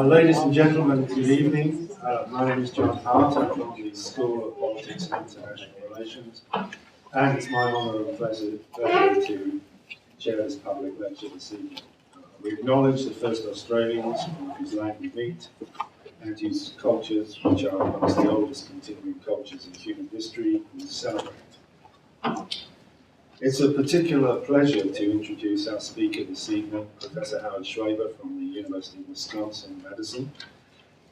Ladies and gentlemen, good evening. My name is John Hart. I'm from the School of Politics and International Relations, and it's my honour and pleasure to chair this public lecture this evening. We acknowledge the first Australians from whose land we meet, and whose cultures, which are amongst the oldest continuing cultures in human history, we celebrate. It's a particular pleasure to introduce our speaker this evening, Professor Howard Schweber from the University of Wisconsin-Madison.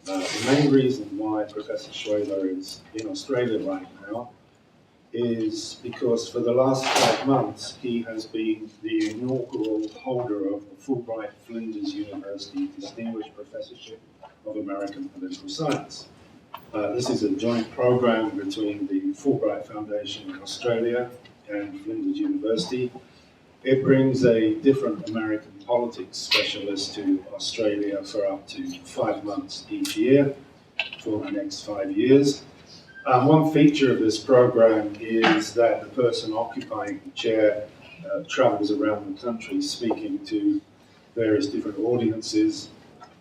The main reason why Professor Schweber is in Australia right now is because for the last 5 months he has been the inaugural holder of the Fulbright-Flinders University Distinguished Professorship of American Political Science. This is a joint program between the Fulbright Foundation in Australia and Flinders University. It brings a different American politics specialist to Australia for up to 5 months each year for the next 5 years. One feature of this program is that the person occupying the chair travels around the country speaking to various different audiences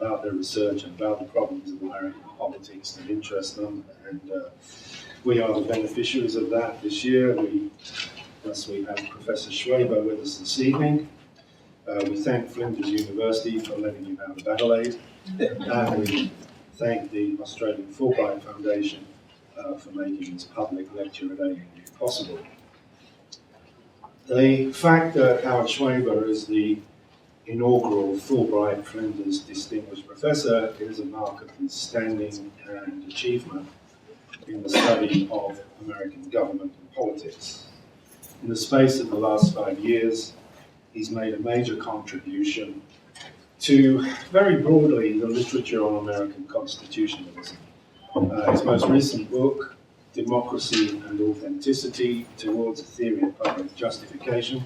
about their research and about the problems of American politics that interest them. And we are the beneficiaries of that this year. Thus we have Professor Schweber with us this evening. We thank Flinders University for letting him out of Adelaide. And we thank the Australian Fulbright Foundation for making this public lecture at ANU possible. The fact that Howard Schweber is the inaugural Fulbright-Flinders Distinguished Professor is a mark of his standing and achievement in the study of American government and politics. In the space of the last 5 years, he's made a major contribution to, very broadly, the literature on American constitutionalism. His most recent book, Democracy and Authenticity Towards a Theory of Public Justification,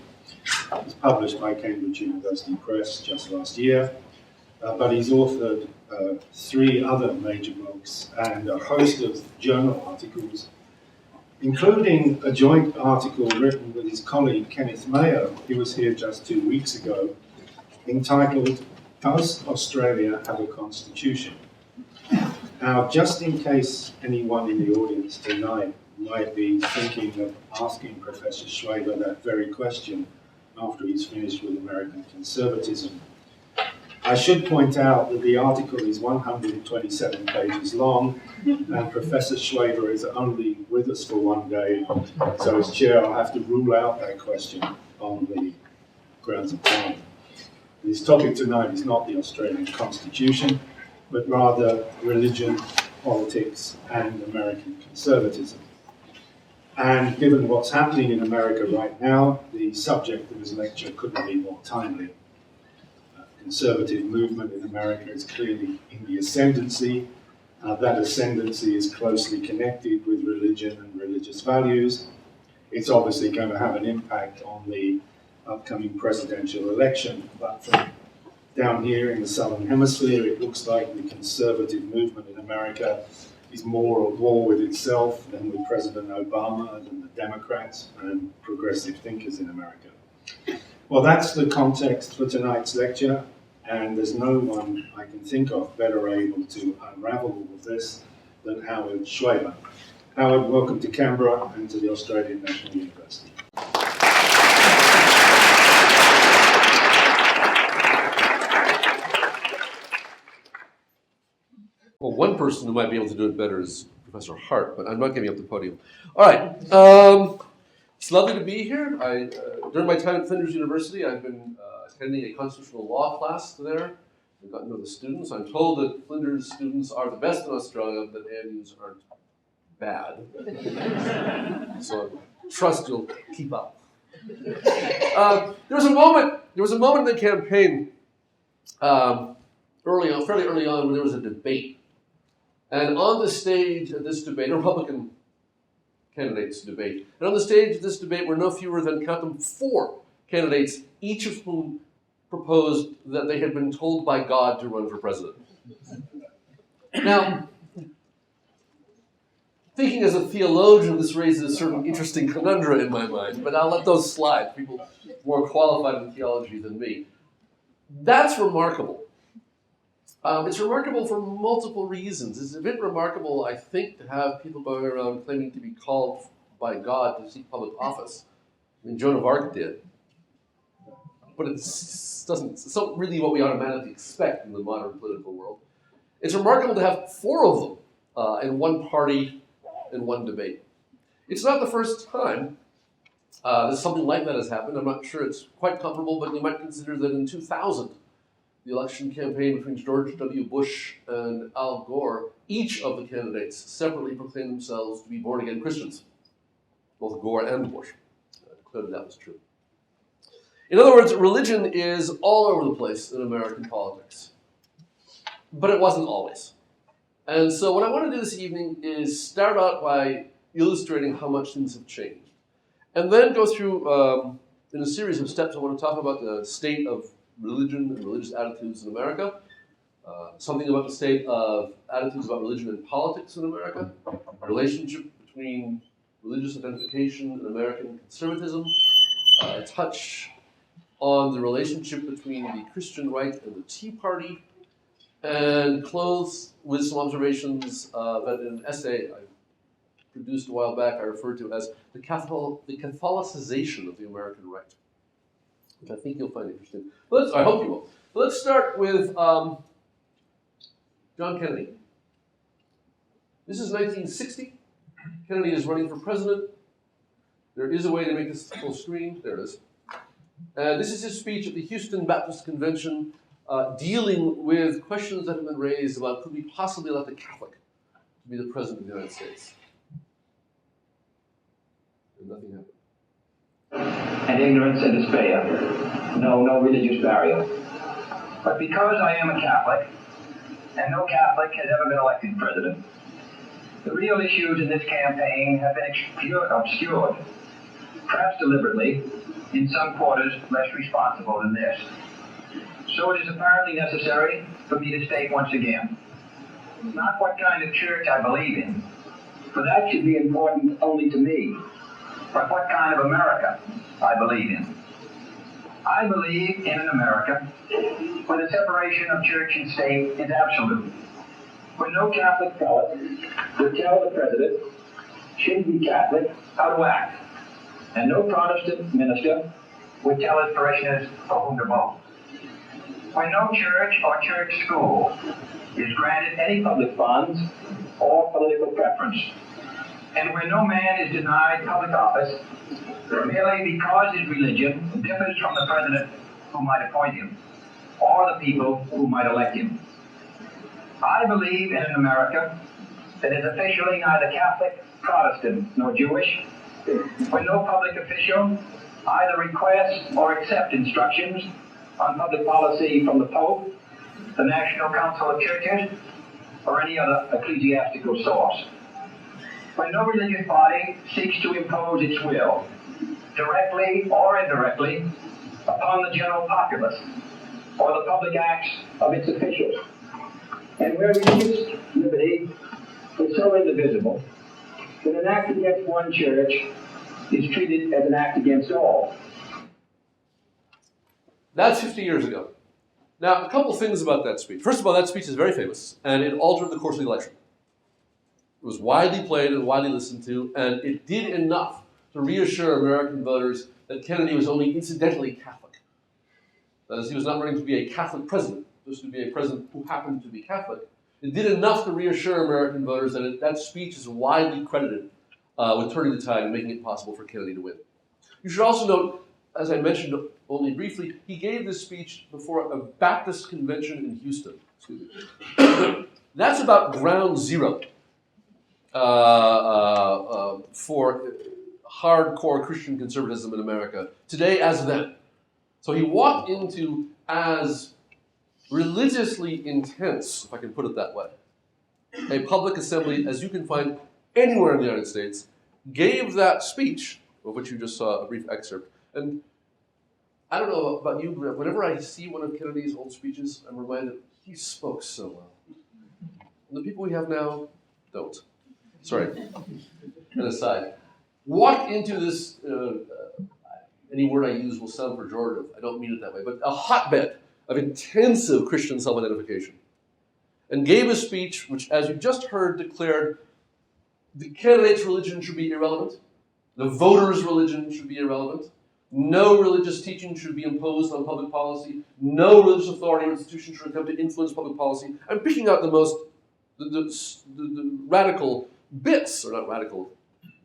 was published by Cambridge University Press just last year, but he's authored 3 other major books and a host of journal articles, including a joint article written with his colleague Kenneth Mayo, who was here just 2 weeks ago, entitled, Does Australia Have a Constitution? Now, just in case anyone in the audience tonight might be thinking of asking Professor Schweber that very question after he's finished with American conservatism, I should point out that the article is 127 pages long, and Professor Schweber is only with us for 1 day, so as chair I'll have to rule out that question on the grounds of time. His topic tonight is not the Australian Constitution, but rather religion, politics, and American conservatism. And given what's happening in America right now, the subject of his lecture couldn't be more timely. Conservative movement in America is clearly in the ascendancy. That ascendancy is closely connected with religion and religious values. It's obviously going to have an impact on the upcoming presidential election, but from down here in the Southern Hemisphere, it looks like the conservative movement in America is more at war with itself than with President Obama and the Democrats and progressive thinkers in America. Well, that's the context for tonight's lecture, and there's no one I can think of better able to unravel all of this than Howard Schweber. Howard, welcome to Canberra and to the Australian National University. Well, one person who might be able to do it better is Professor Hart, but I'm not giving up the podium. All right. It's lovely to be here. During my time at Flinders University, I've been attending a constitutional law class there. I've gotten to know the students. I'm told that Flinders students are the best in Australia, but ANUs aren't bad. So trust you'll keep up. There was a moment in the campaign fairly early on, when there was a debate. And on the stage of this debate, a Republican candidates debate, and on the stage of this debate were no fewer than, count them, 4 candidates, each of whom proposed that they had been told by God to run for president. Now, thinking as a theologian, this raises certain interesting conundra in my mind, but I'll let those slide. People more qualified in theology than me. That's remarkable. It's remarkable for multiple reasons. It's a bit remarkable, I think, to have people going around claiming to be called by God to seek public office. I mean, Joan of Arc did. But it's not really what we automatically expect in the modern political world. It's remarkable to have 4 of them in one party in one debate. It's not the first time that something like that has happened. I'm not sure it's quite comparable, but you might consider that in 2000, the election campaign between George W. Bush and Al Gore, each of the candidates separately proclaimed themselves to be born-again Christians. Both Gore and Bush declared that was true. In other words, religion is all over the place in American politics. But it wasn't always. And so what I want to do this evening is start out by illustrating how much things have changed. And then go through, in a series of steps, I want to talk about the state of religion and religious attitudes in America, something about the state of attitudes about religion and politics in America, a relationship between religious identification and American conservatism, a touch on the relationship between the Christian right and the Tea Party, and close with some observations that in an essay I produced a while back I referred to as the Catholicization of the American right, which I think you'll find interesting. I hope you will. But let's start with John Kennedy. This is 1960. Kennedy is running for president. There is a way to make this full screen. There it is. And this is his speech at the Houston Baptist Convention dealing with questions that have been raised about could we possibly elect a Catholic to be the president of the United States. And nothing happened. And ignorance and despair. No religious barrier. But because I am a Catholic, and no Catholic has ever been elected president, the real issues in this campaign have been obscured, perhaps deliberately, in some quarters less responsible than this. So it is apparently necessary for me to state once again, not what kind of church I believe in, for that should be important only to me, but what kind of America I believe in. I believe in an America where the separation of church and state is absolute, where no Catholic prelate would tell the president, should he be Catholic, how to act, and no Protestant minister would tell his parishioners for whom to vote. Where no church or church school is granted any public funds or political preference, and where no man is denied public office merely because his religion differs from the president who might appoint him, or the people who might elect him. I believe in an America that is officially neither Catholic, Protestant, nor Jewish, where no public official either requests or accepts instructions on public policy from the Pope, the National Council of Churches, or any other ecclesiastical source. Where no religious body seeks to impose its will, directly or indirectly, upon the general populace, or the public acts of its officials. And where religious liberty is so indivisible that an act against one church is treated as an act against all. That's 50 years ago. Now, a couple things about that speech. First of all, that speech is very famous, and it altered the course of the election. It was widely played and widely listened to, and it did enough to reassure American voters that Kennedy was only incidentally Catholic. That is, he was not running to be a Catholic president, just to be a president who happened to be Catholic. It did enough to reassure American voters that that speech is widely credited with turning the tide and making it possible for Kennedy to win. You should also note, as I mentioned only briefly, he gave this speech before a Baptist convention in Houston. Excuse me. That's about ground zero for hardcore Christian conservatism in America, today as then. So he walked into as religiously intense, if I can put it that way, a public assembly as you can find anywhere in the United States, gave that speech, of which you just saw a brief excerpt. And I don't know about you, but whenever I see one of Kennedy's old speeches, I'm reminded he spoke so well. And the people we have now don't. Sorry, an aside. Walked into this, any word I use will sound pejorative, I don't mean it that way, but a hotbed of intensive Christian self-identification, and gave a speech which, as you just heard, declared the candidate's religion should be irrelevant, the voter's religion should be irrelevant, no religious teaching should be imposed on public policy, no religious authority or institution should attempt to influence public policy. I'm picking out the radical bits, or not radical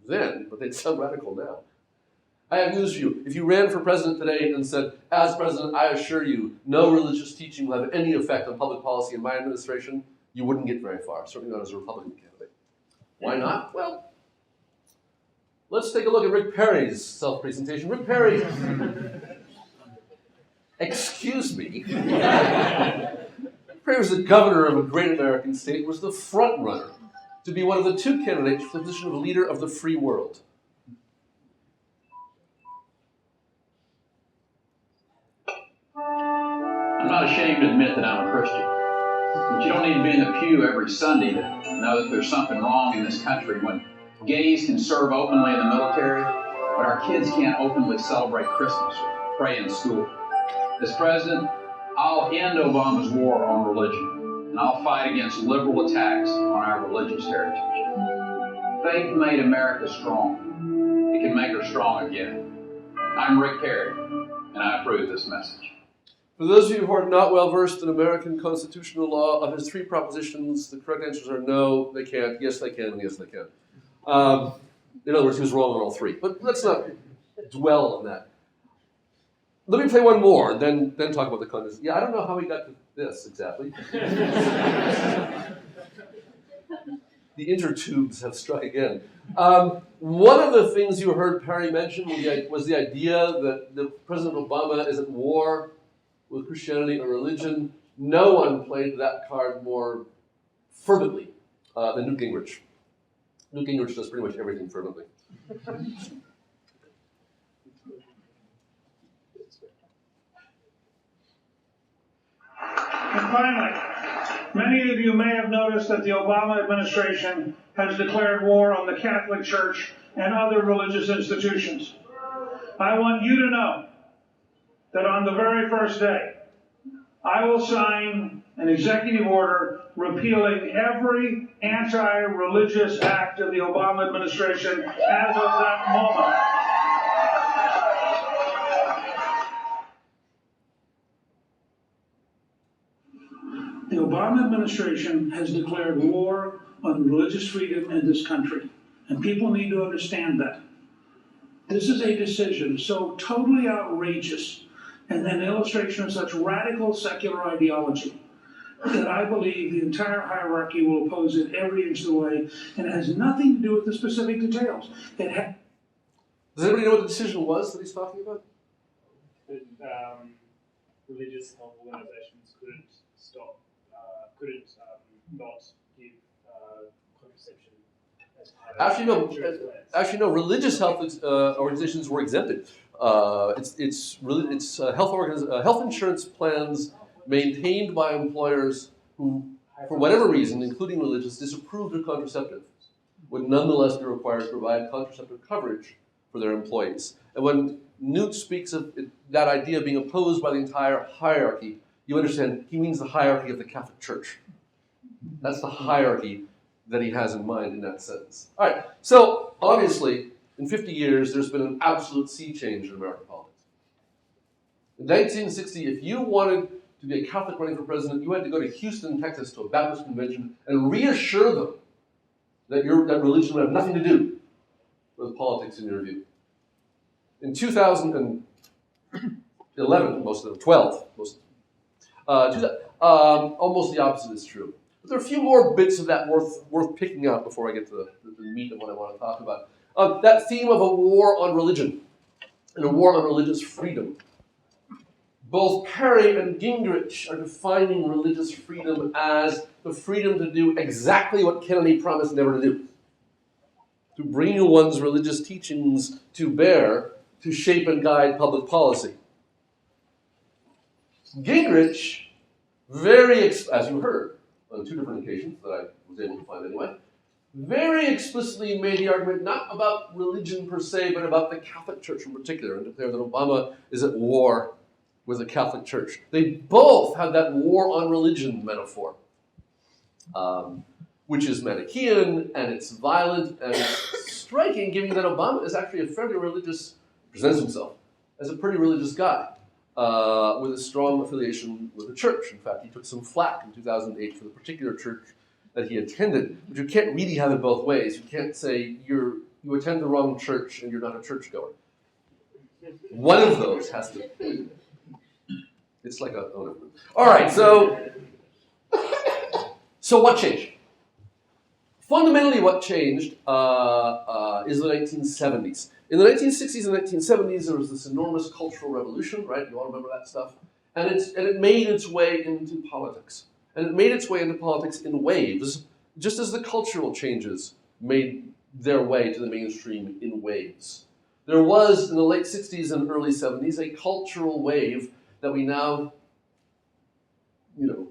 then, but they'd sound radical now. I have news for you. If you ran for president today and said, as president, I assure you, no religious teaching will have any effect on public policy in my administration, you wouldn't get very far, certainly not as a Republican candidate. Why not? Well, let's take a look at Rick Perry's self-presentation. Rick Perry, excuse me, Perry was the governor of a great American state, was the front runner to be one of the two candidates for the position of leader of the free world. I'm not ashamed to admit that I'm a Christian. But you don't need to be in the pew every Sunday to know that there's something wrong in this country when gays can serve openly in the military, but our kids can't openly celebrate Christmas or pray in school. As president, I'll end Obama's war on religion, and I'll fight against liberal attacks on our religious heritage. Faith made America strong. It can make her strong again. I'm Rick Perry, and I approve this message. For those of you who are not well versed in American constitutional law, of his three propositions, the correct answers are no, they can't, yes, they can, and yes, they can. In other words, he was wrong on all three. But let's not dwell on that. Let me play one more, and then talk about the Constitution. Yeah, I don't know how he got to this exactly. The intertubes have struck again. One of the things you heard Perry mention was the idea that President Obama is at war with Christianity or religion. No one played that card more fervently than Newt Gingrich. Newt Gingrich does pretty much everything fervently. And finally, many of you may have noticed that the Obama administration has declared war on the Catholic Church and other religious institutions. I want you to know that on the very first day, I will sign an executive order repealing every anti-religious act of the Obama administration as of that moment. The Obama administration has declared war on religious freedom in this country, and people need to understand that. This is a decision so totally outrageous and an illustration of such radical secular ideology that I believe the entire hierarchy will oppose it every inch of the way, and it has nothing to do with the specific details. Does anybody know what the decision was that he's talking about? Religious health organizations couldn't not give contraception as part of Actually, no. Religious health organizations were exempted. Health insurance plans maintained by employers who, for whatever reason, including religious, disapproved of contraceptives, would nonetheless be required to provide contraceptive coverage for their employees. And when Newt speaks of that idea being opposed by the entire hierarchy, you understand he means the hierarchy of the Catholic Church. That's the hierarchy that he has in mind in that sentence. All right, so obviously, in 50 years, there's been an absolute sea change in American politics. In 1960, if you wanted to be a Catholic running for president, you had to go to Houston, Texas, to a Baptist convention and reassure them that that religion would have nothing to do with politics in your view. In 2011, most of them, 12, most of them, almost the opposite is true. But there are a few more bits of that worth picking out before I get to the meat of what I want to talk about. That theme of a war on religion and a war on religious freedom. Both Perry and Gingrich are defining religious freedom as the freedom to do exactly what Kennedy promised never to do. To bring one's religious teachings to bear to shape and guide public policy. Gingrich, as you heard on two different occasions that I was able to find anyway, very explicitly made the argument not about religion per se, but about the Catholic Church in particular, and declared that Obama is at war with the Catholic Church. They both had that war on religion metaphor, which is Manichaean, and it's violent, and it's striking, given that Obama is actually a fairly religious, presents himself as a pretty religious guy, with a strong affiliation with the church. In fact, he took some flack in 2008 for the particular church that he attended, but you can't really have it both ways. You can't say you attend the wrong church and you're not a churchgoer. One of those has to. It's like a. Oh no. All right. So what changed? Fundamentally, what changed is the 1970s. In the 1960s and 1970s, there was this enormous cultural revolution, right? You all remember that stuff, and it made its way into politics, and it made its way into politics in waves, just as the cultural changes made their way to the mainstream in waves. There was, in the late 60s and early 70s, a cultural wave that we now, if you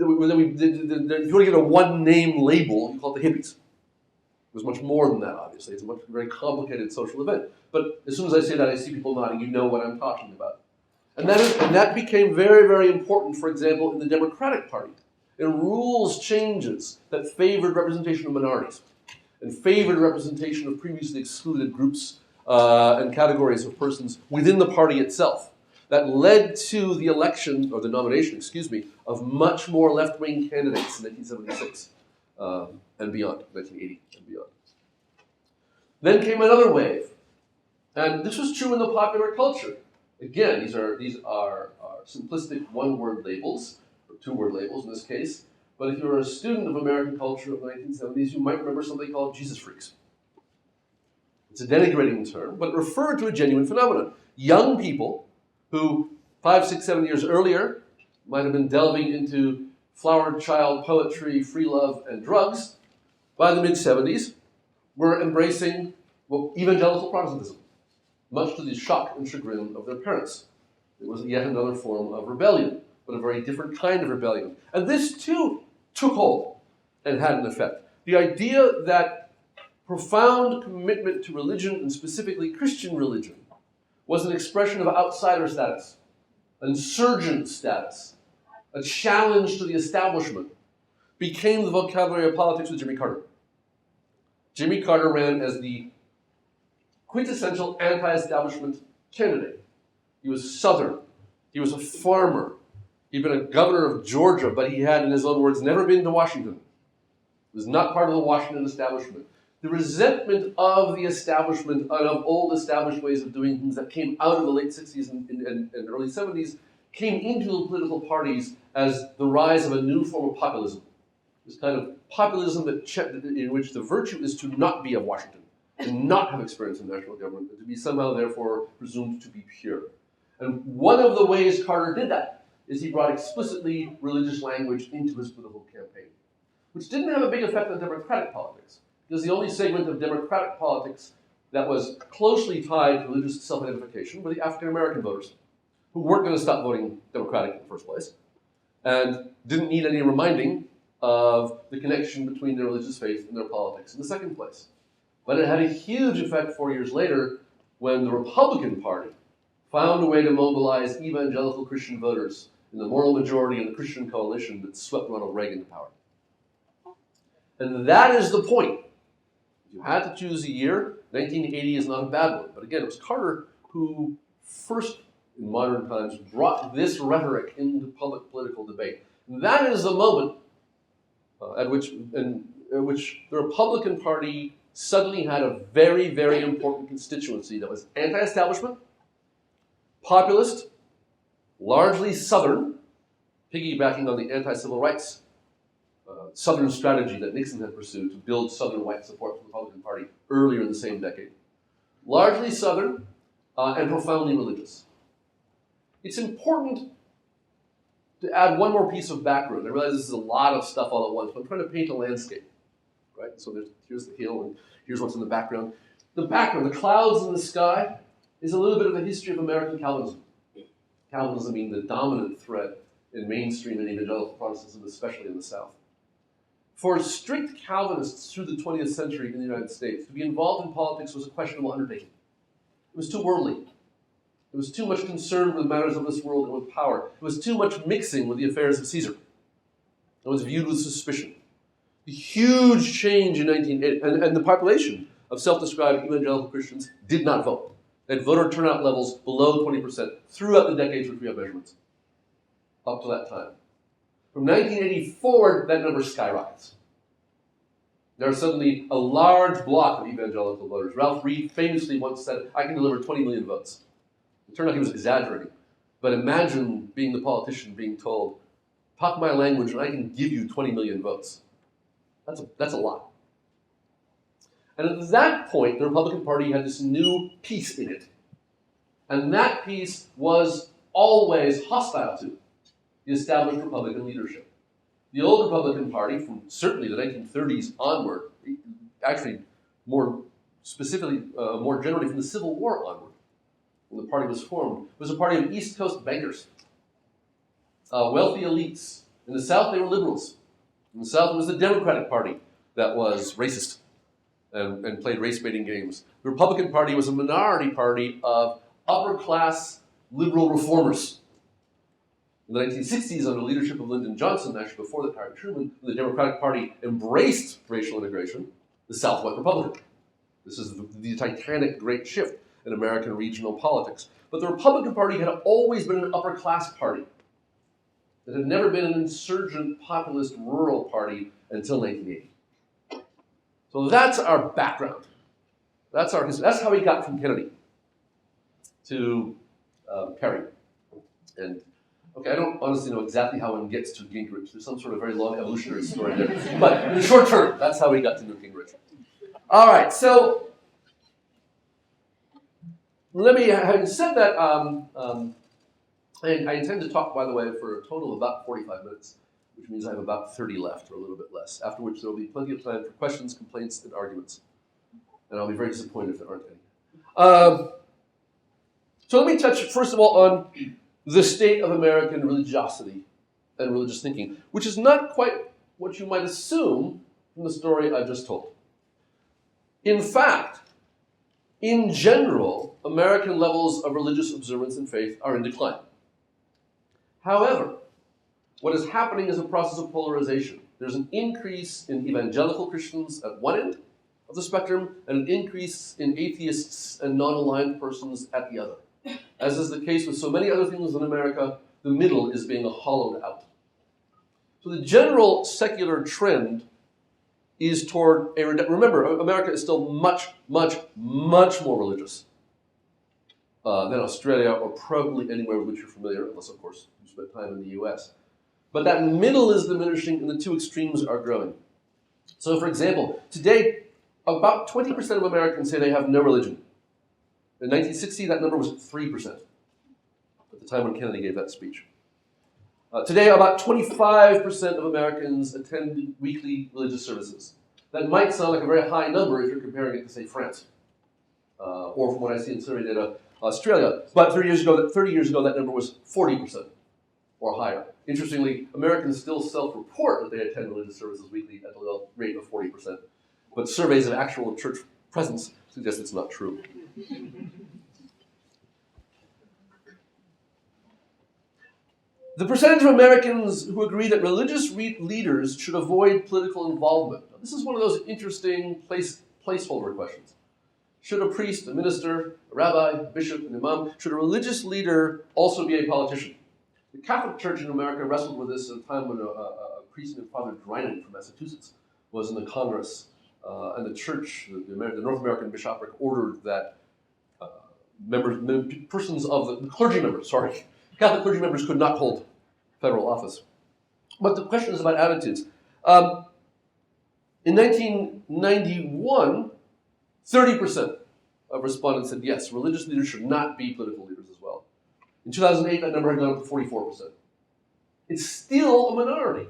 want to get a one-name label, you call it the hippies. It was much more than that, obviously. It's a very complicated social event. But as soon as I say that, I see people nodding. You know what I'm talking about. And that became very, very important, for example, in the Democratic Party. In rules changes that favored representation of minorities and favored representation of previously excluded groups and categories of persons within the party itself. That led to the election, or the nomination, of much more left-wing candidates in 1976 and beyond, 1980 and beyond. Then came another wave, and this was true in the popular culture. Again, these are simplistic one-word labels, or two-word labels in this case, but if you're a student of American culture of the 1970s, you might remember something called Jesus freaks. It's a denigrating term, but it referred to a genuine phenomenon. Young people who 5, 6, 7 years earlier might have been delving into flower child poetry, free love, and drugs, by the mid-70s were embracing evangelical Protestantism, much to the shock and chagrin of their parents. It was yet another form of rebellion, but a very different kind of rebellion. And this, too, took hold and had an effect. The idea that profound commitment to religion, and specifically Christian religion, was an expression of outsider status, insurgent status, a challenge to the establishment, became the vocabulary of politics with Jimmy Carter. Jimmy Carter ran as the quintessential anti-establishment candidate. He was Southern. He was a farmer. He'd been a governor of Georgia, but he had, in his own words, never been to Washington. He was not part of the Washington establishment. The resentment of the establishment and of old established ways of doing things that came out of the late 60s and early 70s came into the political parties as the rise of a new form of populism. This kind of populism in which the virtue is to not be of Washington, to not have experience in national government, and to be somehow, therefore, presumed to be pure. And one of the ways Carter did that is he brought explicitly religious language into his political campaign, which didn't have a big effect on Democratic politics, because the only segment of Democratic politics that was closely tied to religious self-identification were the African-American voters, who weren't going to stop voting Democratic in the first place, and didn't need any reminding of the connection between their religious faith and their politics in the second place. But it had a huge effect 4 years later when the Republican Party found a way to mobilize evangelical Christian voters in the moral majority in the Christian coalition that swept Ronald Reagan to power. And that is the point. If you had to choose a year, 1980 is not a bad one. But again, it was Carter who first, in modern times, brought this rhetoric into public political debate. And that is the moment at which the Republican Party suddenly had a very, very important constituency that was anti-establishment, populist, largely Southern, piggybacking on the anti-civil rights Southern strategy that Nixon had pursued to build Southern white support for the Republican Party earlier in the same decade. Largely Southern and profoundly religious. It's important to add one more piece of background. I realize this is a lot of stuff all at once, but I'm trying to paint a landscape, right? So here's the hill, and here's what's in the background. The background, the clouds in the sky, is a little bit of a history of American Calvinism. Calvinism being the dominant thread in mainstream and evangelical Protestantism, especially in the South. For strict Calvinists through the 20th century in the United States, to be involved in politics was a questionable undertaking. It was too worldly. It was too much concern with matters of this world and with power. It was too much mixing with the affairs of Caesar. It was viewed with suspicion. The huge change in 1980, and the population of self-described evangelical Christians did not vote. They had voter turnout levels below 20% throughout the decades which we have measurements, up to that time. From 1980 forward, that number skyrockets. There are suddenly a large block of evangelical voters. Ralph Reed famously once said, I can deliver 20 million votes. It turned out he was exaggerating. But imagine being the politician being told, talk my language and I can give you 20 million votes. That's a lot. And at that point, the Republican Party had this new piece in it. And that piece was always hostile to the established Republican leadership. The old Republican Party, from certainly the 1930s onward, actually more specifically, more generally from the Civil War onward, when the party was formed, was a party of East Coast bankers, wealthy elites. In the South, they were liberals. In the South, it was the Democratic Party that was racist and played race-baiting games. The Republican Party was a minority party of upper-class liberal reformers. In the 1960s, under the leadership of Lyndon Johnson, actually before the Harry Truman, when the Democratic Party embraced racial integration, the South went Republican. This is the titanic great shift in American regional politics. But the Republican Party had always been an upper-class party. It had never been an insurgent, populist, rural party until 1980. So that's our background. That's our history. That's how we got from Kennedy to Perry. And okay, I don't honestly know exactly how one gets to Gingrich. There's some sort of very long evolutionary story there. But in the short term, that's how we got to Newt Gingrich. All right, so let me, having said that, I intend to talk, by the way, for a total of about 45 minutes, which means I have about 30 left, or a little bit less, after which there will be plenty of time for questions, complaints, and arguments. And I'll be very disappointed if there aren't any. So let me touch, first of all, on the state of American religiosity and religious thinking, which is not quite what you might assume from the story I've just told. In fact, in general, American levels of religious observance and faith are in decline. However, what is happening is a process of polarization. There's an increase in evangelical Christians at one end of the spectrum and an increase in atheists and non-aligned persons at the other. As is the case with so many other things in America, the middle is being hollowed out. So the general secular trend is toward a reduction. Remember, America is still much, much, much more religious than Australia or probably anywhere with which you're familiar, unless, of course, you spent time in the US. But that middle is diminishing and the two extremes are growing. So, for example, today, about 20% of Americans say they have no religion. In 1960, that number was 3%, at the time when Kennedy gave that speech. Today, about 25% of Americans attend weekly religious services. That might sound like a very high number if you're comparing it to, say, France, or from what I see in survey data, Australia. But 30 years ago, that number was 40% or higher. Interestingly, Americans still self-report that they attend religious services weekly at the rate of 40%. But surveys of actual church presence suggest it's not true. The percentage of Americans who agree that religious leaders should avoid political involvement. Now, this is one of those interesting placeholder questions. Should a priest, a minister, a rabbi, a bishop, an imam, should a religious leader also be a politician? The Catholic Church in America wrestled with this at a time when a priest named Father Drinan from Massachusetts was in the Congress, and the church, the North American Bishopric, ordered that Catholic clergy members could not hold federal office. But the question is about attitudes. In 1991, 30% of respondents said yes, religious leaders should not be political leaders as well. In 2008, that number had gone up to 44%. It's still a minority.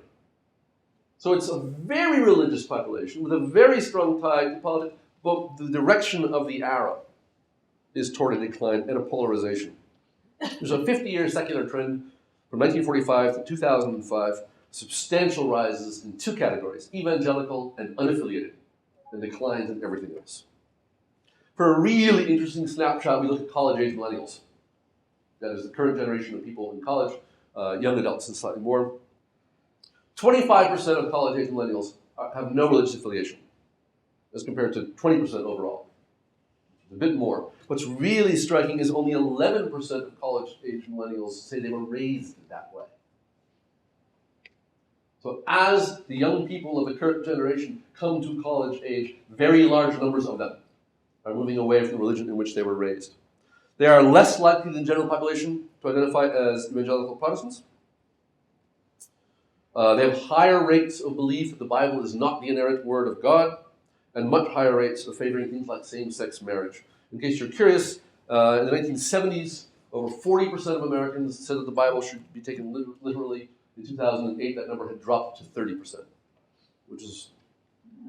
So it's a very religious population with a very strong tie to politics, but the direction of the arrow is toward a decline and a polarization. There's a 50-year secular trend from 1945 to 2005, substantial rises in two categories, evangelical and unaffiliated, and declines in everything else. For a really interesting snapshot, we look at college-age millennials. that is the current generation of people in college, young adults and slightly more. 25% of college-age millennials have no religious affiliation, as compared to 20% overall. A bit more. What's really striking is only 11% of college-age millennials say they were raised that way. So as the young people of the current generation come to college age, very large numbers of them are moving away from the religion in which they were raised. They are less likely than the general population to identify as evangelical Protestants. They have higher rates of belief that the Bible is not the inerrant word of God, and much higher rates of favoring things like same-sex marriage. In case you're curious, in the 1970s, over 40% of Americans said that the Bible should be taken literally. In 2008, that number had dropped to 30%, which is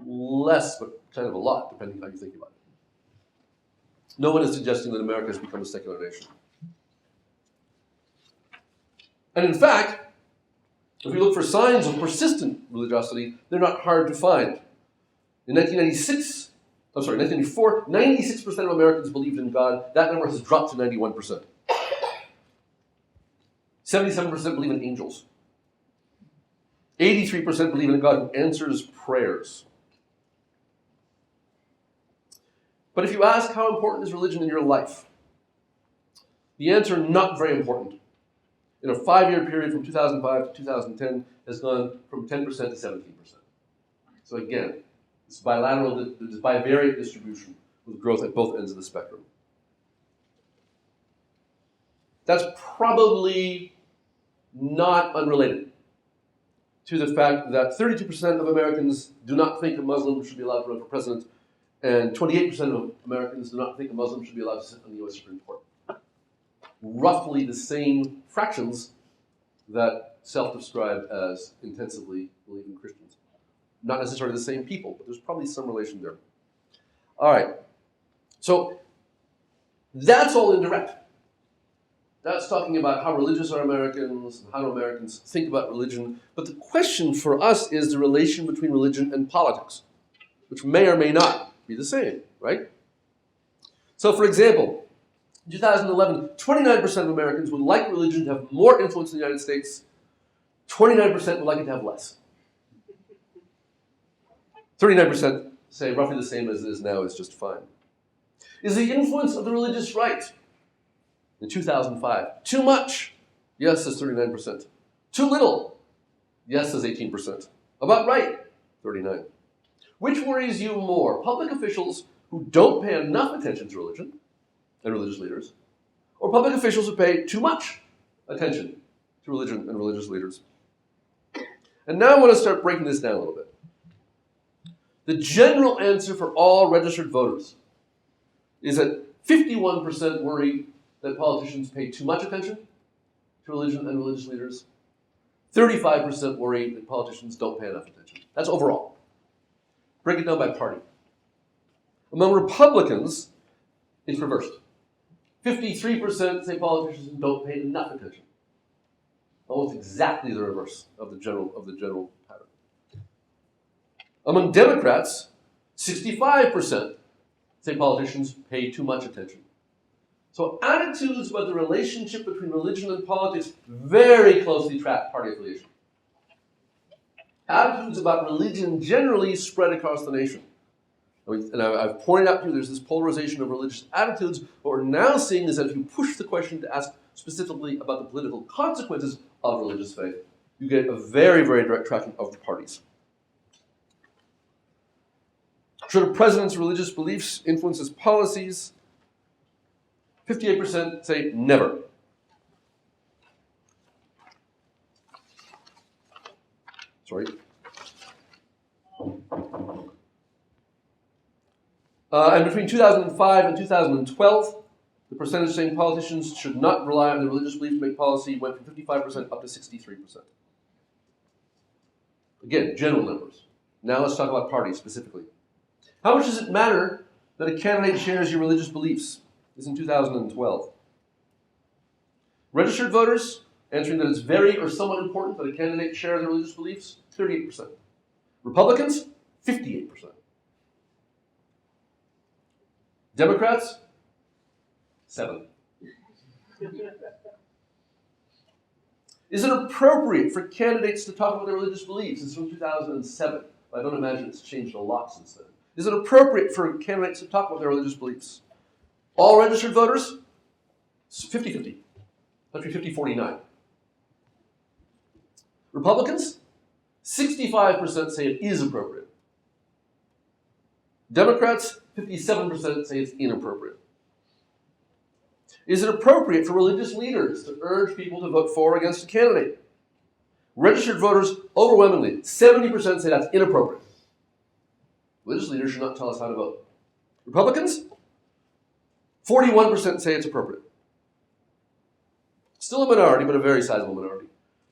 less, but kind of a lot, depending on how you think about it. No one is suggesting that America has become a secular nation. And in fact, if we look for signs of persistent religiosity, they're not hard to find. In 1994, 96% of Americans believed in God. That number has dropped to 91%. 77% believe in angels. 83% believe in a God who answers prayers. But if you ask how important is religion in your life, the answer, not very important. In a 5-year period from 2005 to 2010 has gone from 10% to 17%. So again, it's bilateral, it's bivariate distribution with growth at both ends of the spectrum. That's probably not unrelated to the fact that 32% of Americans do not think a Muslim should be allowed to run for president, and 28% of Americans do not think a Muslim should be allowed to sit on the U.S. Supreme Court. Roughly the same fractions that self-describe as intensively believing Christians. Not necessarily the same people, but there's probably some relation there. All right. So that's all indirect. That's talking about how religious are Americans, and how do Americans think about religion. But the question for us is the relation between religion and politics, which may or may not be the same, right? So for example, in 2011, 29% of Americans would like religion to have more influence in the United States. 29% would like it to have less. 39% say roughly the same as it is now is just fine. Is the influence of the religious right in 2005 too much? Yes, says 39%. Too little? Yes, says 18%. About right? 39%. Which worries you more? Public officials who don't pay enough attention to religion and religious leaders, or public officials who pay too much attention to religion and religious leaders? And now I want to start breaking this down a little bit. The general answer for all registered voters is that 51% worry that politicians pay too much attention to religion and religious leaders. 35% worry that politicians don't pay enough attention. That's overall. Break it down by party. Among Republicans, it's reversed. 53% say politicians don't pay enough attention. Almost exactly the reverse of the general pattern. Among Democrats, 65% say politicians pay too much attention. So attitudes about the relationship between religion and politics very closely track party affiliation. Attitudes about religion generally spread across the nation. And I've pointed out to you there's this polarization of religious attitudes. What we're now seeing is that if you push the question to ask specifically about the political consequences of religious faith, you get a very, very direct tracking of the parties. Should a president's religious beliefs influence his policies? 58% say never. Sorry. And between 2005 and 2012, the percentage saying politicians should not rely on their religious belief to make policy went from 55% up to 63%. Again, general numbers. Now let's talk about parties specifically. How much does it matter that a candidate shares your religious beliefs? This is in 2012. Registered voters answering that it's very or somewhat important that a candidate share their religious beliefs, 38%. Republicans, 58%. Democrats, 7%. Is it appropriate for candidates to talk about their religious beliefs? It's from 2007. I don't imagine it's changed a lot since then. Is it appropriate for candidates to talk about their religious beliefs? All registered voters? 50-50. Country 50-49. Republicans? 65% say it is appropriate. Democrats? 57% say it's inappropriate. Is it appropriate for religious leaders to urge people to vote for or against a candidate? Registered voters, overwhelmingly, 70% say that's inappropriate. Religious leaders should not tell us how to vote. Republicans, 41% say it's appropriate. Still a minority, but a very sizable minority.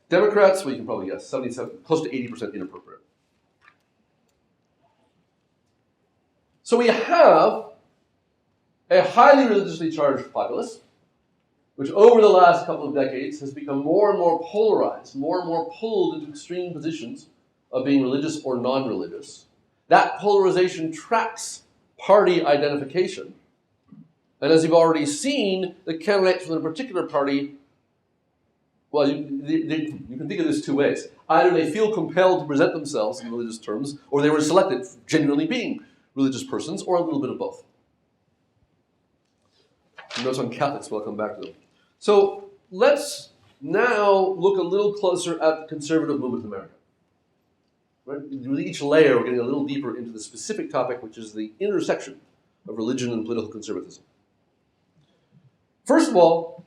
Democrats, well, you can probably guess, 77, close to 80% inappropriate. So we have a highly religiously charged populace, which over the last couple of decades has become more and more polarized, more and more pulled into extreme positions of being religious or non-religious. That polarization tracks party identification. And as you've already seen, the candidates from a particular party, well, you can think of this two ways. Either they feel compelled to present themselves in religious terms, or they were selected for genuinely being religious persons, or a little bit of both. Notes on Catholics, but I'll come back to them. So let's now look a little closer at the conservative movement in America. Right? With each layer, we're getting a little deeper into the specific topic, which is the intersection of religion and political conservatism. First of all,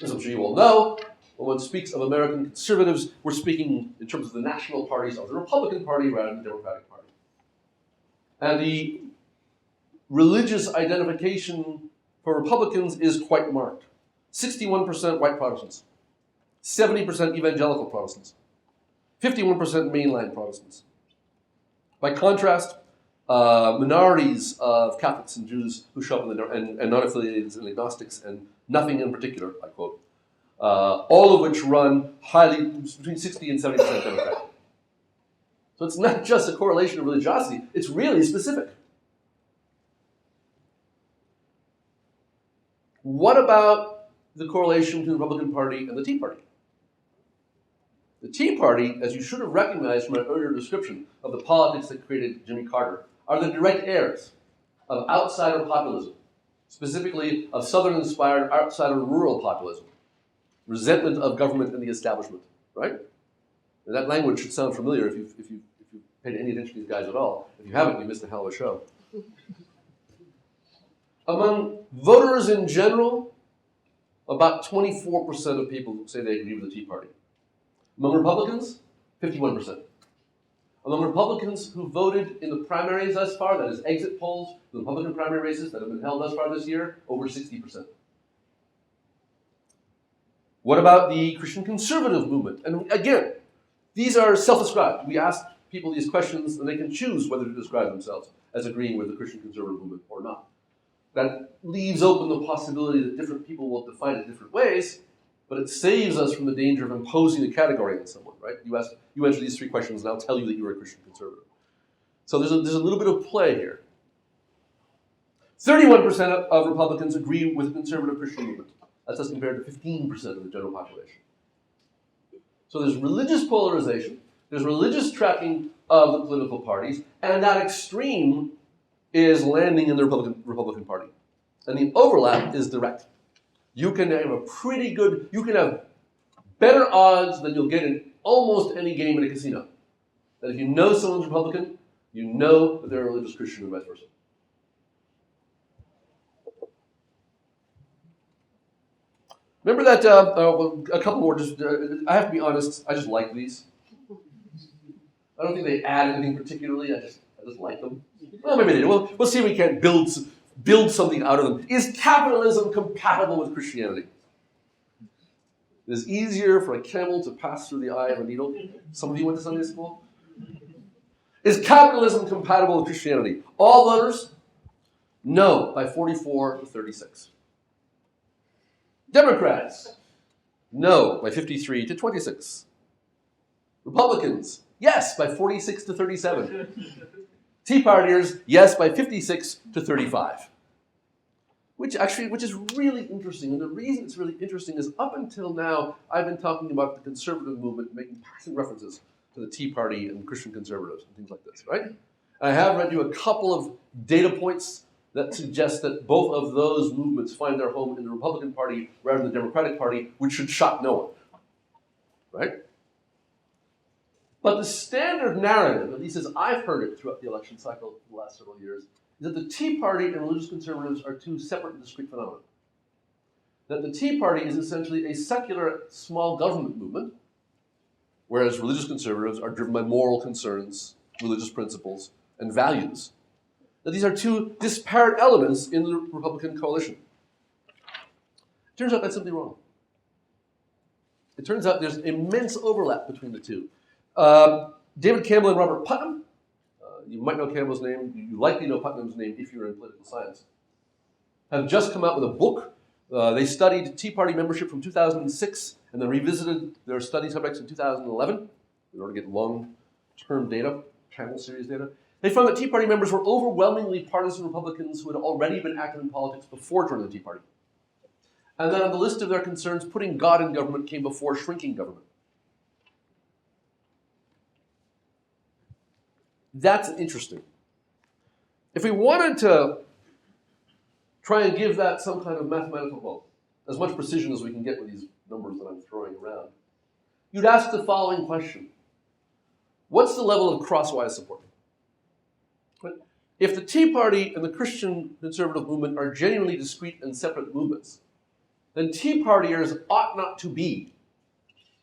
as I'm sure you all know, when one speaks of American conservatives, we're speaking in terms of the national parties of the Republican Party rather than the Democratic Party. And the religious identification for Republicans is quite marked. 61% white Protestants, 70% evangelical Protestants, 51% mainline Protestants. By contrast, minorities of Catholics and Jews who show up and non-affiliated and agnostics and nothing in particular, I quote, all of which run highly between 60 and 70% Democratic. So it's not just a correlation of religiosity, it's really specific. What about the correlation between the Republican Party and the Tea Party? The Tea Party, as you should have recognized from my earlier description of the politics that created Jimmy Carter, are the direct heirs of outsider populism, specifically of Southern-inspired outsider rural populism, resentment of government and the establishment, right? And that language should sound familiar if you've paid any attention to these guys at all. If you haven't, you missed a hell of a show. Among voters in general, about 24% of people say they agree with the Tea Party. Among Republicans, 51%. Among Republicans who voted in the primaries thus far, that is exit polls, the Republican primary races that have been held thus far this year, over 60%. What about the Christian conservative movement? And again, these are self-described. We ask people these questions and they can choose whether to describe themselves as agreeing with the Christian conservative movement or not. That leaves open the possibility that different people will define it different ways, but it saves us from the danger of imposing a category on someone, right? You answer these three questions and I'll tell you that you're a Christian conservative. So there's a little bit of play here. 31% of Republicans agree with the conservative Christian movement. That's as compared to 15% of the general population. So there's religious polarization, there's religious tracking of the political parties, and that extreme is landing in the Republican Party. And the overlap is direct. You can have better odds than you'll get in almost any game in a casino. That if you know someone's Republican, you know that they're a religious Christian and vice versa. Remember that, a couple more, I have to be honest, I just like these. I don't think they add anything particularly, I just like them. Well, maybe they do. We'll see if we can build something out of them. Is capitalism compatible with Christianity? It is easier for a camel to pass through the eye of a needle. Some of you went to Sunday school. Is capitalism compatible with Christianity? All voters? No, by 44 to 36. Democrats? No, by 53 to 26. Republicans? Yes, by 46 to 37. Tea Partiers? Yes, by 56 to 35. which is really interesting. And the reason it's really interesting is up until now, I've been talking about the conservative movement, making passing references to the Tea Party and Christian conservatives and things like this, right? And I have read you a couple of data points that suggest that both of those movements find their home in the Republican Party rather than the Democratic Party, which should shock no one, right? But the standard narrative, at least as I've heard it throughout the election cycle for the last several years, is that the Tea Party and religious conservatives are two separate and discrete phenomena. That the Tea Party is essentially a secular small government movement, whereas religious conservatives are driven by moral concerns, religious principles, and values. That these are two disparate elements in the Republican coalition. It turns out that's simply wrong. It turns out there's immense overlap between the two. David Campbell and Robert Putnam, you might know Campbell's name, you likely know Putnam's name if you're in political science, have just come out with a book. They studied Tea Party membership from 2006 and then revisited their study subjects in 2011 in order to get long-term data, panel series data. They found that Tea Party members were overwhelmingly partisan Republicans who had already been active in politics before joining the Tea Party. And then on the list of their concerns, putting God in government came before shrinking government. That's interesting. If we wanted to try and give that some kind of mathematical, well, as much precision as we can get with these numbers that I'm throwing around, you'd ask the following question. What's the level of crosswise support? If the Tea Party and the Christian conservative movement are genuinely discrete and separate movements, then Tea Partiers ought not to be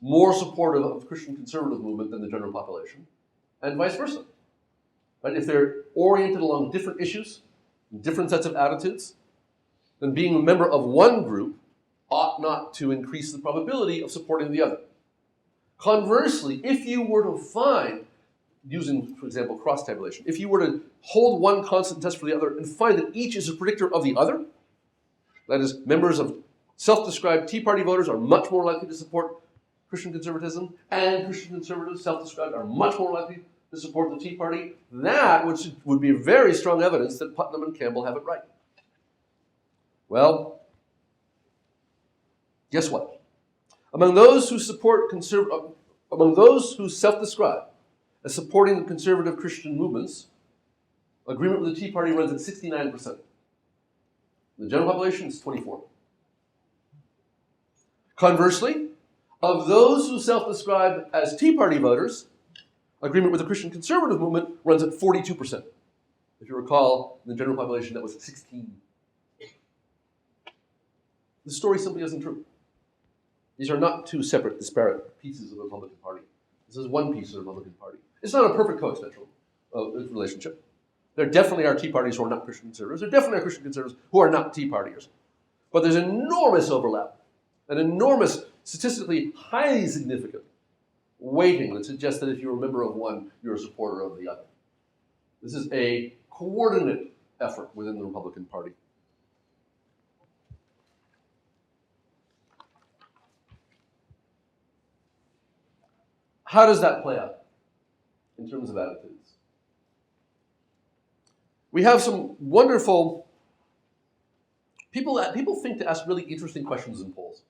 more supportive of the Christian conservative movement than the general population, and vice versa. Right? If they're oriented along different issues, different sets of attitudes, then being a member of one group ought not to increase the probability of supporting the other. Conversely, if you were to find, using, for example, cross-tabulation, if you were to hold one constant test for the other and find that each is a predictor of the other, that is, members of self-described Tea Party voters are much more likely to support Christian conservatism, and Christian conservatives, self-described, are much more likely to support the Tea Party, that would be very strong evidence that Putnam and Campbell have it right. Well, guess what? Among those who self-describe as supporting the conservative Christian movements, agreement with the Tea Party runs at 69%. The general population is 24%. Conversely, of those who self-describe as Tea Party voters, agreement with the Christian conservative movement runs at 42%. If you recall, in the general population, that was 16%. The story simply isn't true. These are not two separate, disparate pieces of the Republican Party. This is one piece of the Republican Party. It's not a perfect coexistential relationship. There definitely are Tea Parties who are not Christian conservatives. There definitely are Christian conservatives who are not Tea Partiers. But there's enormous overlap, an enormous, statistically highly significant weighting that suggests that if you're a member of one, you're a supporter of the other. This is a coordinate effort within the Republican Party. How does that play out in terms of attitudes? We have some wonderful people think to ask really interesting questions in polls.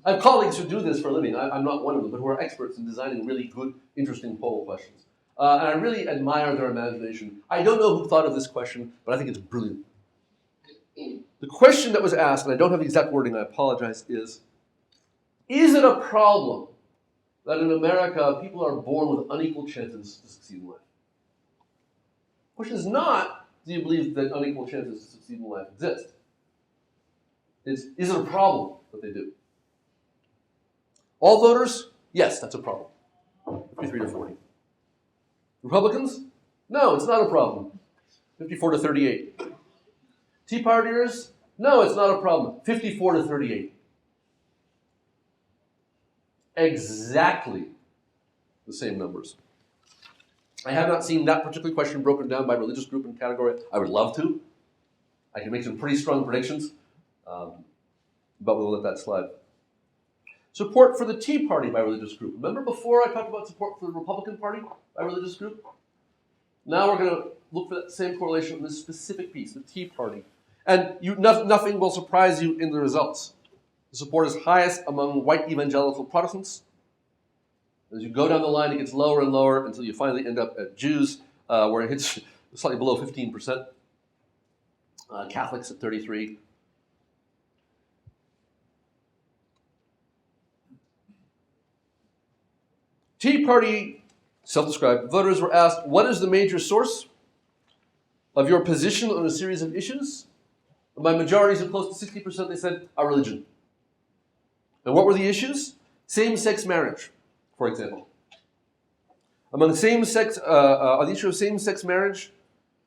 I have colleagues who do this for a living. I'm not one of them, but who are experts in designing really good, interesting poll questions. And I really admire their imagination. I don't know who thought of this question, but I think it's brilliant. The question that was asked, and I don't have the exact wording, I apologize, is it a problem that in America people are born with unequal chances to succeed in life? The question is not, do you believe that unequal chances to succeed in life exist? Is it a problem that they do? All voters? Yes, that's a problem. 53 to 40. Republicans? No, it's not a problem. 54 to 38. Tea Partiers? No, it's not a problem. 54 to 38. Exactly the same numbers. I have not seen that particular question broken down by religious group and category. I would love to. I can make some pretty strong predictions, but we'll let that slide. Support for the Tea Party by religious group. Remember before I talked about support for the Republican Party by religious group? Now we're going to look for that same correlation in this specific piece, the Tea Party. And nothing will surprise you in the results. The support is highest among white evangelical Protestants. As you go down the line, it gets lower and lower until you finally end up at Jews, where it hits slightly below 15%. Catholics at 33%. Tea Party, self-described voters were asked, what is the major source of your position on a series of issues? And by majorities of close to 60%, they said, our religion. And what were the issues? Same-sex marriage, for example. Among on the issue of same-sex marriage,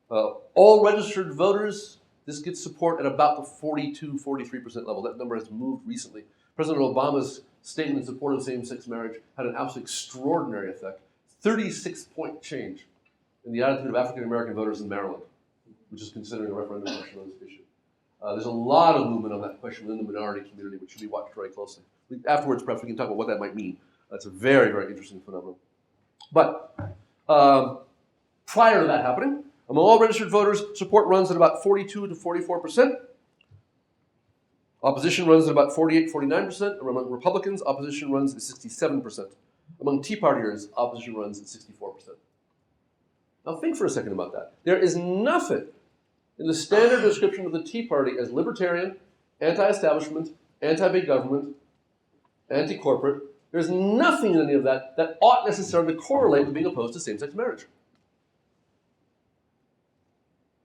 all registered voters, this gets support at about the 42-43% level. That number has moved recently. President Obama's statement in support of same-sex marriage had an absolutely extraordinary effect. 36-point change in the attitude of African-American voters in Maryland, which is considering a referendum question on this issue. There's a lot of movement on that question within the minority community, which should be watched very closely. Afterwards, perhaps we can talk about what that might mean. That's a very, very interesting phenomenon. But prior to that happening, among all registered voters, support runs at about 42 to 44%. Opposition runs at about 48-49%. Among Republicans, opposition runs at 67%. Among Tea Partiers, opposition runs at 64%. Now think for a second about that. There is nothing in the standard description of the Tea Party as libertarian, anti-establishment, anti-big government, anti-corporate. There's nothing in any of that that ought necessarily to correlate with being opposed to same-sex marriage.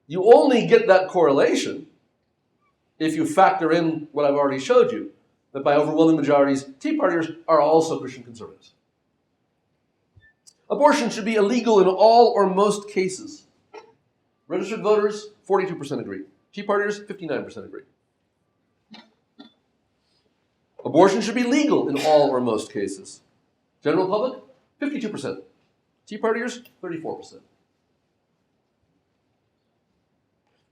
You only get that correlation if you factor in what I've already showed you, that by overwhelming majorities, Tea Partiers are also Christian conservatives. Abortion should be illegal in all or most cases. Registered voters, 42% agree. Tea Partiers, 59% agree. Abortion should be legal in all or most cases. General public, 52%. Tea Partiers, 34%.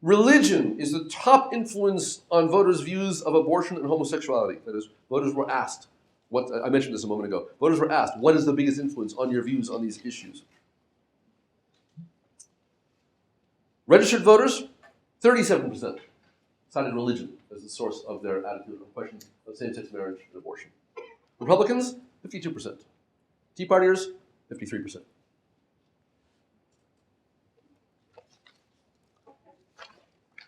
Religion is the top influence on voters' views of abortion and homosexuality. That is, voters were asked, I mentioned this a moment ago, voters were asked, what is the biggest influence on your views on these issues? Registered voters, 37% cited religion as the source of their attitude on questions of same-sex marriage and abortion. Republicans, 52%. Tea Partiers, 53%.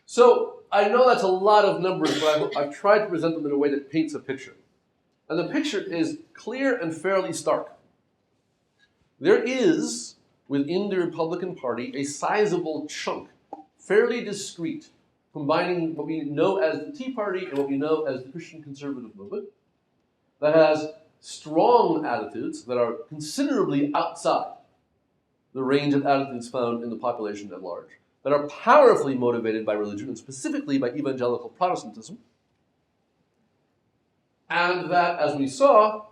So I know that's a lot of numbers, but I've tried to present them in a way that paints a picture. And the picture is clear and fairly stark. There is, within the Republican Party, a sizable chunk, fairly discrete, combining what we know as the Tea Party and what we know as the Christian conservative movement, that has strong attitudes that are considerably outside the range of attitudes found in the population at large, that are powerfully motivated by religion, and specifically by evangelical Protestantism, and that, as we saw,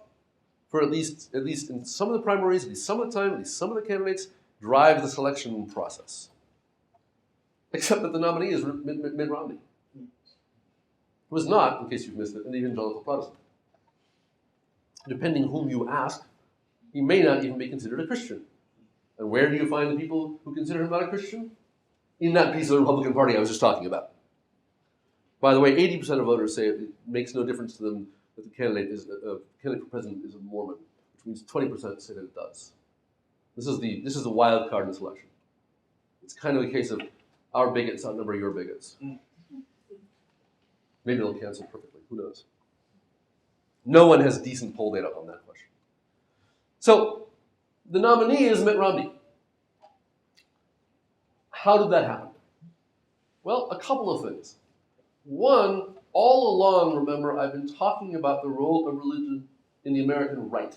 for at least in some of the primaries, at least some of the time, at least some of the candidates, drive the selection process. Except that the nominee is Mitt Romney, who is not, in case you've missed it, an evangelical Protestant. Depending whom you ask, he may not even be considered a Christian. And where do you find the people who consider him not a Christian? In that piece of the Republican Party I was just talking about. By the way, 80% of voters say it makes no difference to them that the candidate for president is a Mormon, which means 20% say that it does. This is the wild card in this election. It's kind of a case of our bigots outnumber your bigots. Maybe they'll cancel perfectly. Who knows? No one has decent poll data on that question. So the nominee is Mitt Romney. How did that happen? Well, a couple of things. One, all along, remember, I've been talking about the role of religion in the American right.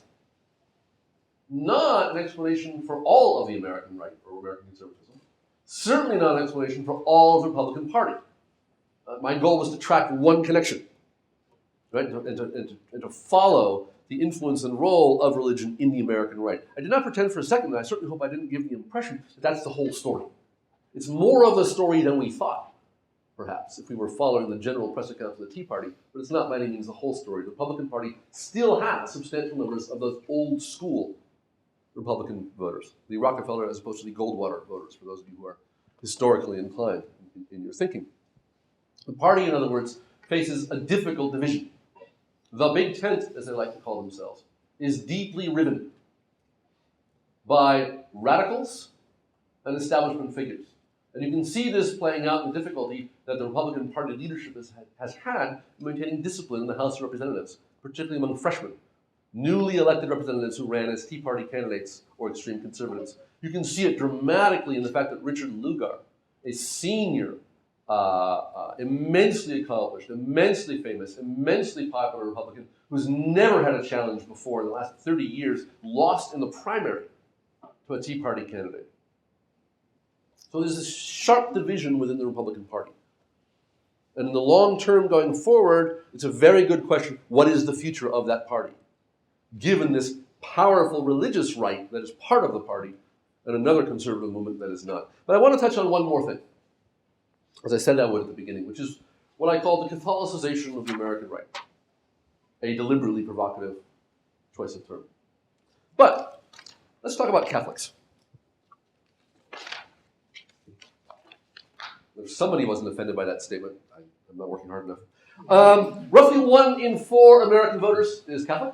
Not an explanation for all of the American right or American conservatism. Certainly not an explanation for all of the Republican Party. My goal was to track one connection, right, and to follow the influence and role of religion in the American right. I did not pretend for a second, and I certainly hope I didn't give the impression that that's the whole story. It's more of a story than we thought, perhaps, if we were following the general press account of the Tea Party, but it's not by any means the whole story. The Republican Party still has substantial numbers of those old school Republican voters, the Rockefeller as opposed to the Goldwater voters, for those of you who are historically inclined in your thinking. The party, in other words, faces a difficult division. The Big Tent, as they like to call themselves, is deeply riven by radicals and establishment figures. And you can see this playing out in the difficulty that the Republican Party leadership has had in maintaining discipline in the House of Representatives, particularly among freshmen, newly elected representatives who ran as Tea Party candidates or extreme conservatives. You can see it dramatically in the fact that Richard Lugar, a senior, immensely accomplished, immensely famous, immensely popular Republican, who's never had a challenge before in the last 30 years, lost in the primary to a Tea Party candidate. So there's this sharp division within the Republican Party. And in the long term going forward, it's a very good question, what is the future of that party? Given this powerful religious right that is part of the party, and another conservative movement that is not. But I want to touch on one more thing, as I said I would at the beginning, which is what I call the Catholicization of the American right. A deliberately provocative choice of term. But let's talk about Catholics. If somebody wasn't offended by that statement, I'm not working hard enough. Roughly 1 in 4 American voters is Catholic.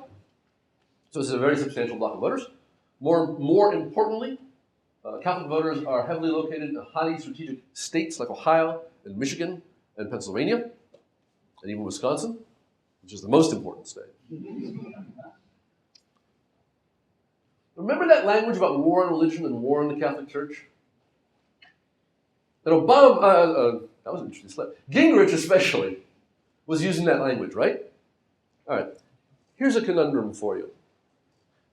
So this is a very substantial block of voters. More importantly, Catholic voters are heavily located in highly strategic states like Ohio and Michigan and Pennsylvania, and even Wisconsin, which is the most important state. Remember that language about war on religion and war on the Catholic Church? And Obama, that was an interesting slide. Gingrich especially was using that language, right? All right, here's a conundrum for you.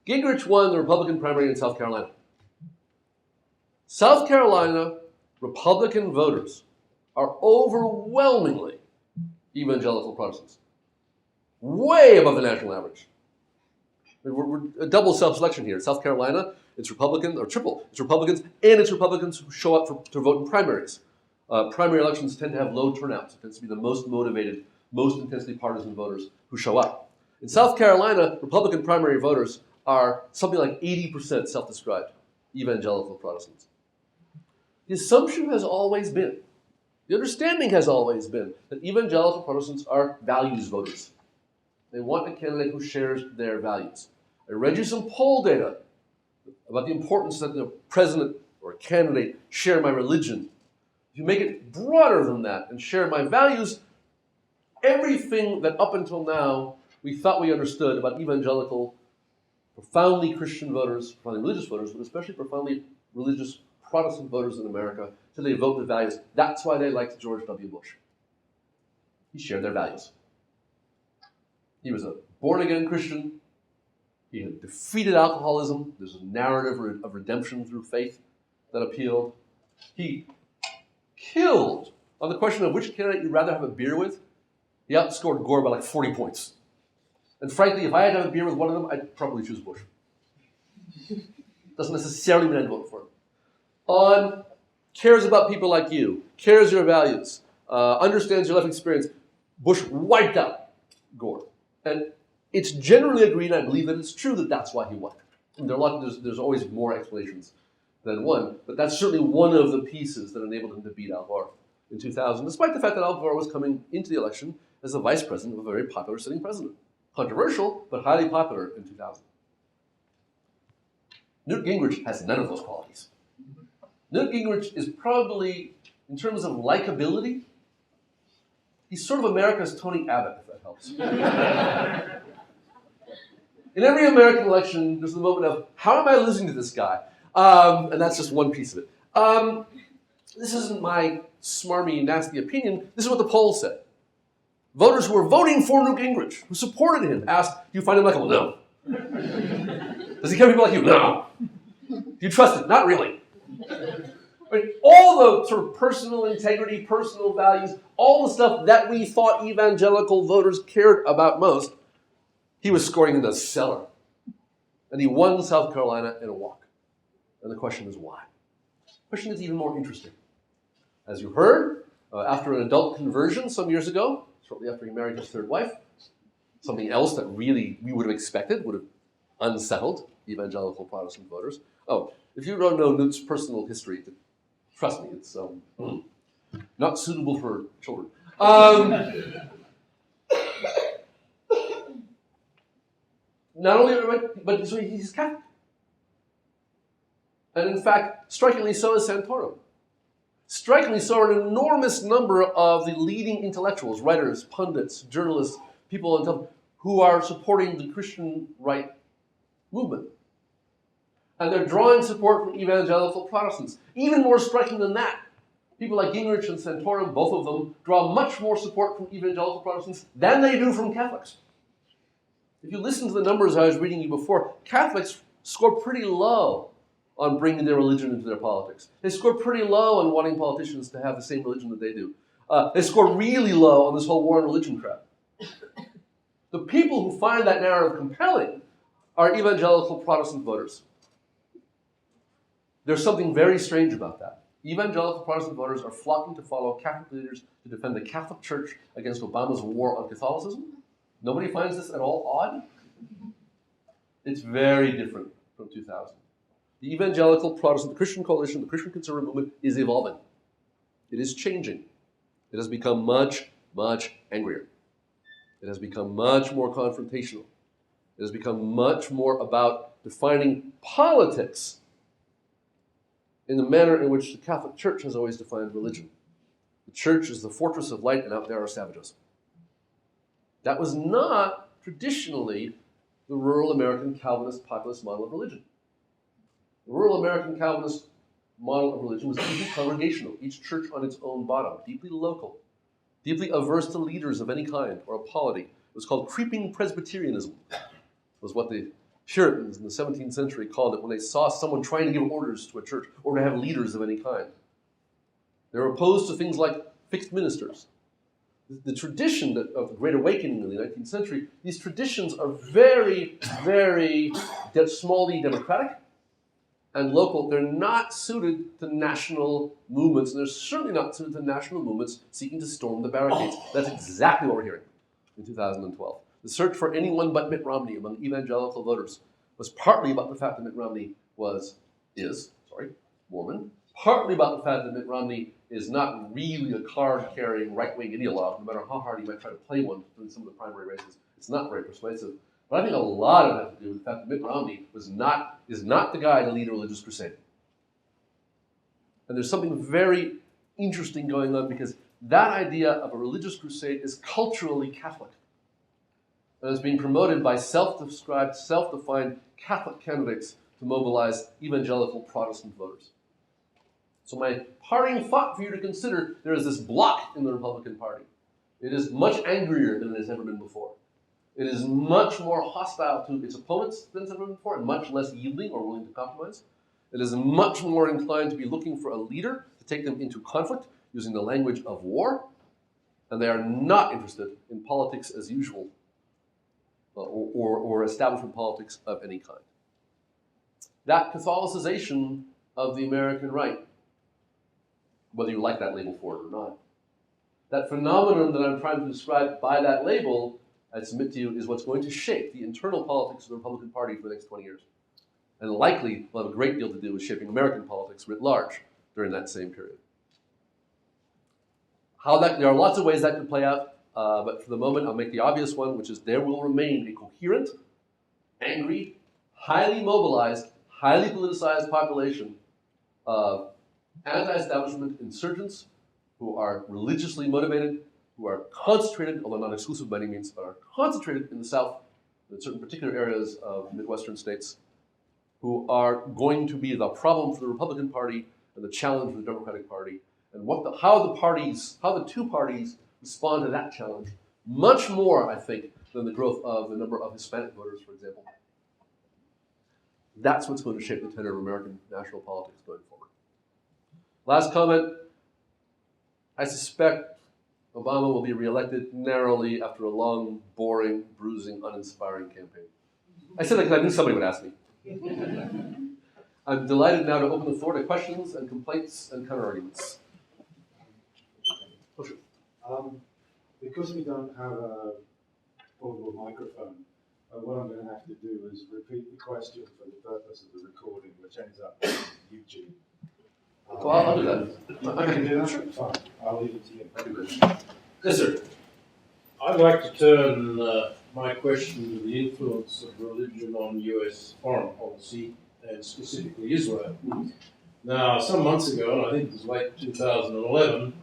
Gingrich won the Republican primary in South Carolina. South Carolina Republican voters are overwhelmingly evangelical Protestants, way above the national average. We're a double self-selection here. South Carolina, it's Republican, or triple. It's Republicans, and it's Republicans who show up to vote in primaries. Primary elections tend to have low turnouts. It tends to be the most motivated, most intensely partisan voters who show up. In South Carolina, Republican primary voters are something like 80% self-described evangelical Protestants. The assumption has always been, the understanding has always been, that evangelical Protestants are values voters. They want a candidate who shares their values. I read you some poll data about the importance that the president or a candidate share my religion. If you make it broader than that and share my values, everything that up until now we thought we understood about evangelical, profoundly Christian voters, profoundly religious voters, but especially profoundly religious Protestant voters in America, so they vote the values. That's why they liked George W. Bush. He shared their values. He was a born-again Christian. He had defeated alcoholism. There's a narrative of redemption through faith that appealed. He killed on the question of which candidate you'd rather have a beer with. He outscored Gore by like 40 points. And frankly, if I had to have a beer with one of them, I'd probably choose Bush. Doesn't necessarily mean I'd vote for him. On cares about people like you, cares your values, understands your life experience, Bush wiped out Gore. And it's generally agreed, and I believe that it's true, that that's why he won. And there's always more explanations than one, but that's certainly one of the pieces that enabled him to beat Al Gore in 2000, despite the fact that Al Gore was coming into the election as the vice president of a very popular sitting president. Controversial, but highly popular in 2000. Newt Gingrich has none of those qualities. Newt Gingrich is probably, in terms of likability, he's sort of America's Tony Abbott, if that helps. In every American election, there's the moment of, how am I losing to this guy? And that's just one piece of it. This isn't my smarmy, nasty opinion. This is what the polls said. Voters who were voting for Newt Gingrich, who supported him, asked, do you find him likable? No. Does he care people like you? No. Do you trust him? Not really. Right? All the sort of personal integrity, personal values, all the stuff that we thought evangelical voters cared about most, he was scoring in the cellar. And he won South Carolina in a walk. And the question is why? The question is even more interesting. As you heard, after an adult conversion some years ago, shortly after he married his third wife, something else that really we would have expected would have unsettled evangelical Protestant voters. Oh, if you don't know Newt's personal history, trust me, it's not suitable for children. Not only, but so he's Catholic. And in fact, strikingly so is Santorum. Strikingly so are an enormous number of the leading intellectuals, writers, pundits, journalists, people who are supporting the Christian right movement. And they're drawing support from evangelical Protestants. Even more striking than that, people like Gingrich and Santorum, both of them, draw much more support from evangelical Protestants than they do from Catholics. If you listen to the numbers I was reading you before, Catholics score pretty low on bringing their religion into their politics. They score pretty low on wanting politicians to have the same religion that they do. They score really low on this whole war on religion crap. The people who find that narrative compelling are evangelical Protestant voters. There's something very strange about that. Evangelical Protestant voters are flocking to follow Catholic leaders to defend the Catholic Church against Obama's war on Catholicism. Nobody finds this at all odd? It's very different from 2000. The evangelical Protestant, the Christian coalition, the Christian conservative movement is evolving. It is changing. It has become much, much angrier. It has become much more confrontational. It has become much more about defining politics in the manner in which the Catholic Church has always defined religion. The church is the fortress of light, and out there are savages. That was not traditionally the rural American Calvinist populist model of religion. The rural American Calvinist model of religion was deeply congregational, each church on its own bottom, deeply local, deeply averse to leaders of any kind or a polity. It was called creeping Presbyterianism, was what the Puritans in the 17th century called it when they saw someone trying to give orders to a church or to have leaders of any kind. They were opposed to things like fixed ministers. The tradition of the Great Awakening in the 19th century, these traditions are very, very small-d democratic and local. They're not suited to national movements, and they're certainly not suited to national movements seeking to storm the barricades. That's exactly what we're hearing in 2012. The search for anyone but Mitt Romney among evangelical voters was partly about the fact that Mitt Romney is Mormon, partly about the fact that Mitt Romney is not really a card-carrying right-wing ideologue, no matter how hard he might try to play one in some of the primary races. It's not very persuasive. But I think a lot of it has to do with the fact that Mitt Romney is not the guy to lead a religious crusade. And there's something very interesting going on because that idea of a religious crusade is culturally Catholic. And it's being promoted by self-described, self-defined Catholic candidates to mobilize evangelical Protestant voters. So my parting thought for you to consider, there is this block in the Republican Party. It is much angrier than it has ever been before. It is much more hostile to its opponents than it's ever been before, and much less yielding or willing to compromise. It is much more inclined to be looking for a leader to take them into conflict using the language of war, and they are not interested in politics as usual or establishment politics of any kind. That Catholicization of the American right, whether you like that label for it or not, that phenomenon that I'm trying to describe by that label, I submit to you, is what's going to shape the internal politics of the Republican Party for the next 20 years. And likely will have a great deal to do with shaping American politics writ large during that same period. There are lots of ways that could play out, but for the moment I'll make the obvious one, which is there will remain a coherent, angry, highly mobilized, highly politicized population of anti-establishment insurgents who are religiously motivated, who are concentrated, although not exclusive by any means, but are concentrated in the South, in certain particular areas of Midwestern states, who are going to be the problem for the Republican Party and the challenge for the Democratic Party, and how the two parties respond to that challenge, much more, I think, than the growth of the number of Hispanic voters, for example. That's what's going to shape the tenor of American national politics going forward. Last comment, I suspect Obama will be reelected narrowly after a long, boring, bruising, uninspiring campaign. I said that because I knew somebody would ask me. I'm delighted now to open the floor to questions and complaints and counter-arguments. Because we don't have a portable microphone, what I'm going to have to do is repeat the question for the purpose of the recording, which ends up on YouTube. Well, I'll do that. I can do that? Sure. Fine. I'll leave it to you. Thank you very much. Yes, sir. I'd like to turn my question to the influence of religion on US foreign policy, and specifically Israel. Now, some months ago, and I think it was late 2011,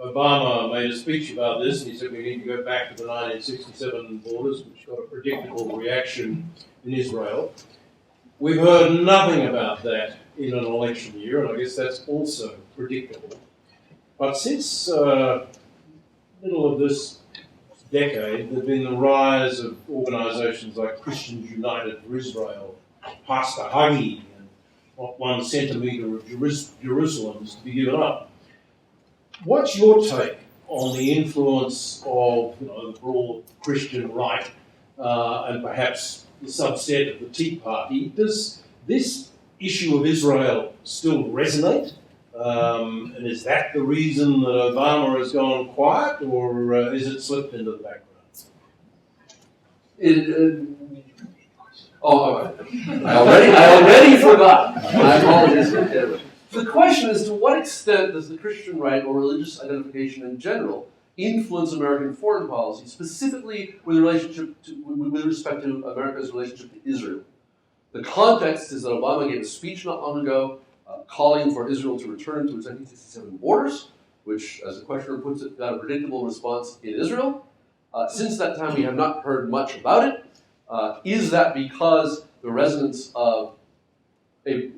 Obama made a speech about this, and he said we need to go back to the 1967 borders, which got a predictable reaction in Israel. We've heard nothing about that in an election year, and I guess that's also predictable. But since middle of this decade, there's been the rise of organisations like Christians United for Israel, Pastor Hagi, and not 1 centimetre of Jerusalem is to be given up. What's your take on the influence of the broad Christian right and perhaps the subset of the Tea Party? Does this issue of Israel still resonate? And is that the reason that Obama has gone quiet, or is it slipped into the background? I already forgot. I apologize. The question is, to what extent does the Christian right or religious identification in general influence American foreign policy, specifically with respect to America's relationship to Israel? The context is that Obama gave a speech not long ago calling for Israel to return to its 1967 borders, which, as the questioner puts it, got a predictable response in Israel. Since that time, we have not heard much about it. Is that because the resonance of the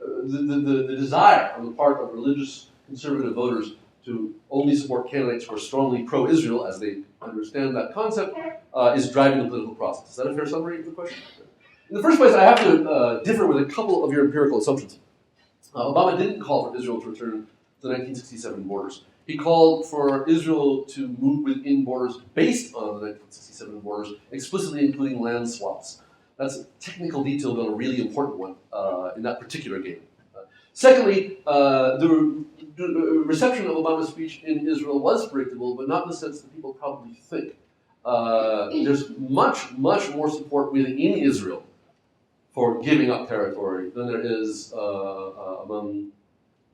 desire on the part of religious conservative voters to only support candidates who are strongly pro-Israel, as they understand that concept, is driving the political process? Is that a fair summary of the question? In the first place, I have to differ with a couple of your empirical assumptions. Obama didn't call for Israel to return to the 1967 borders. He called for Israel to move within borders based on the 1967 borders, explicitly including land swaps. That's a technical detail, but a really important one in that particular game. Secondly, the reception of Obama's speech in Israel was predictable, but not in the sense that people probably think. There's much, much more support within Israel for giving up territory than there is among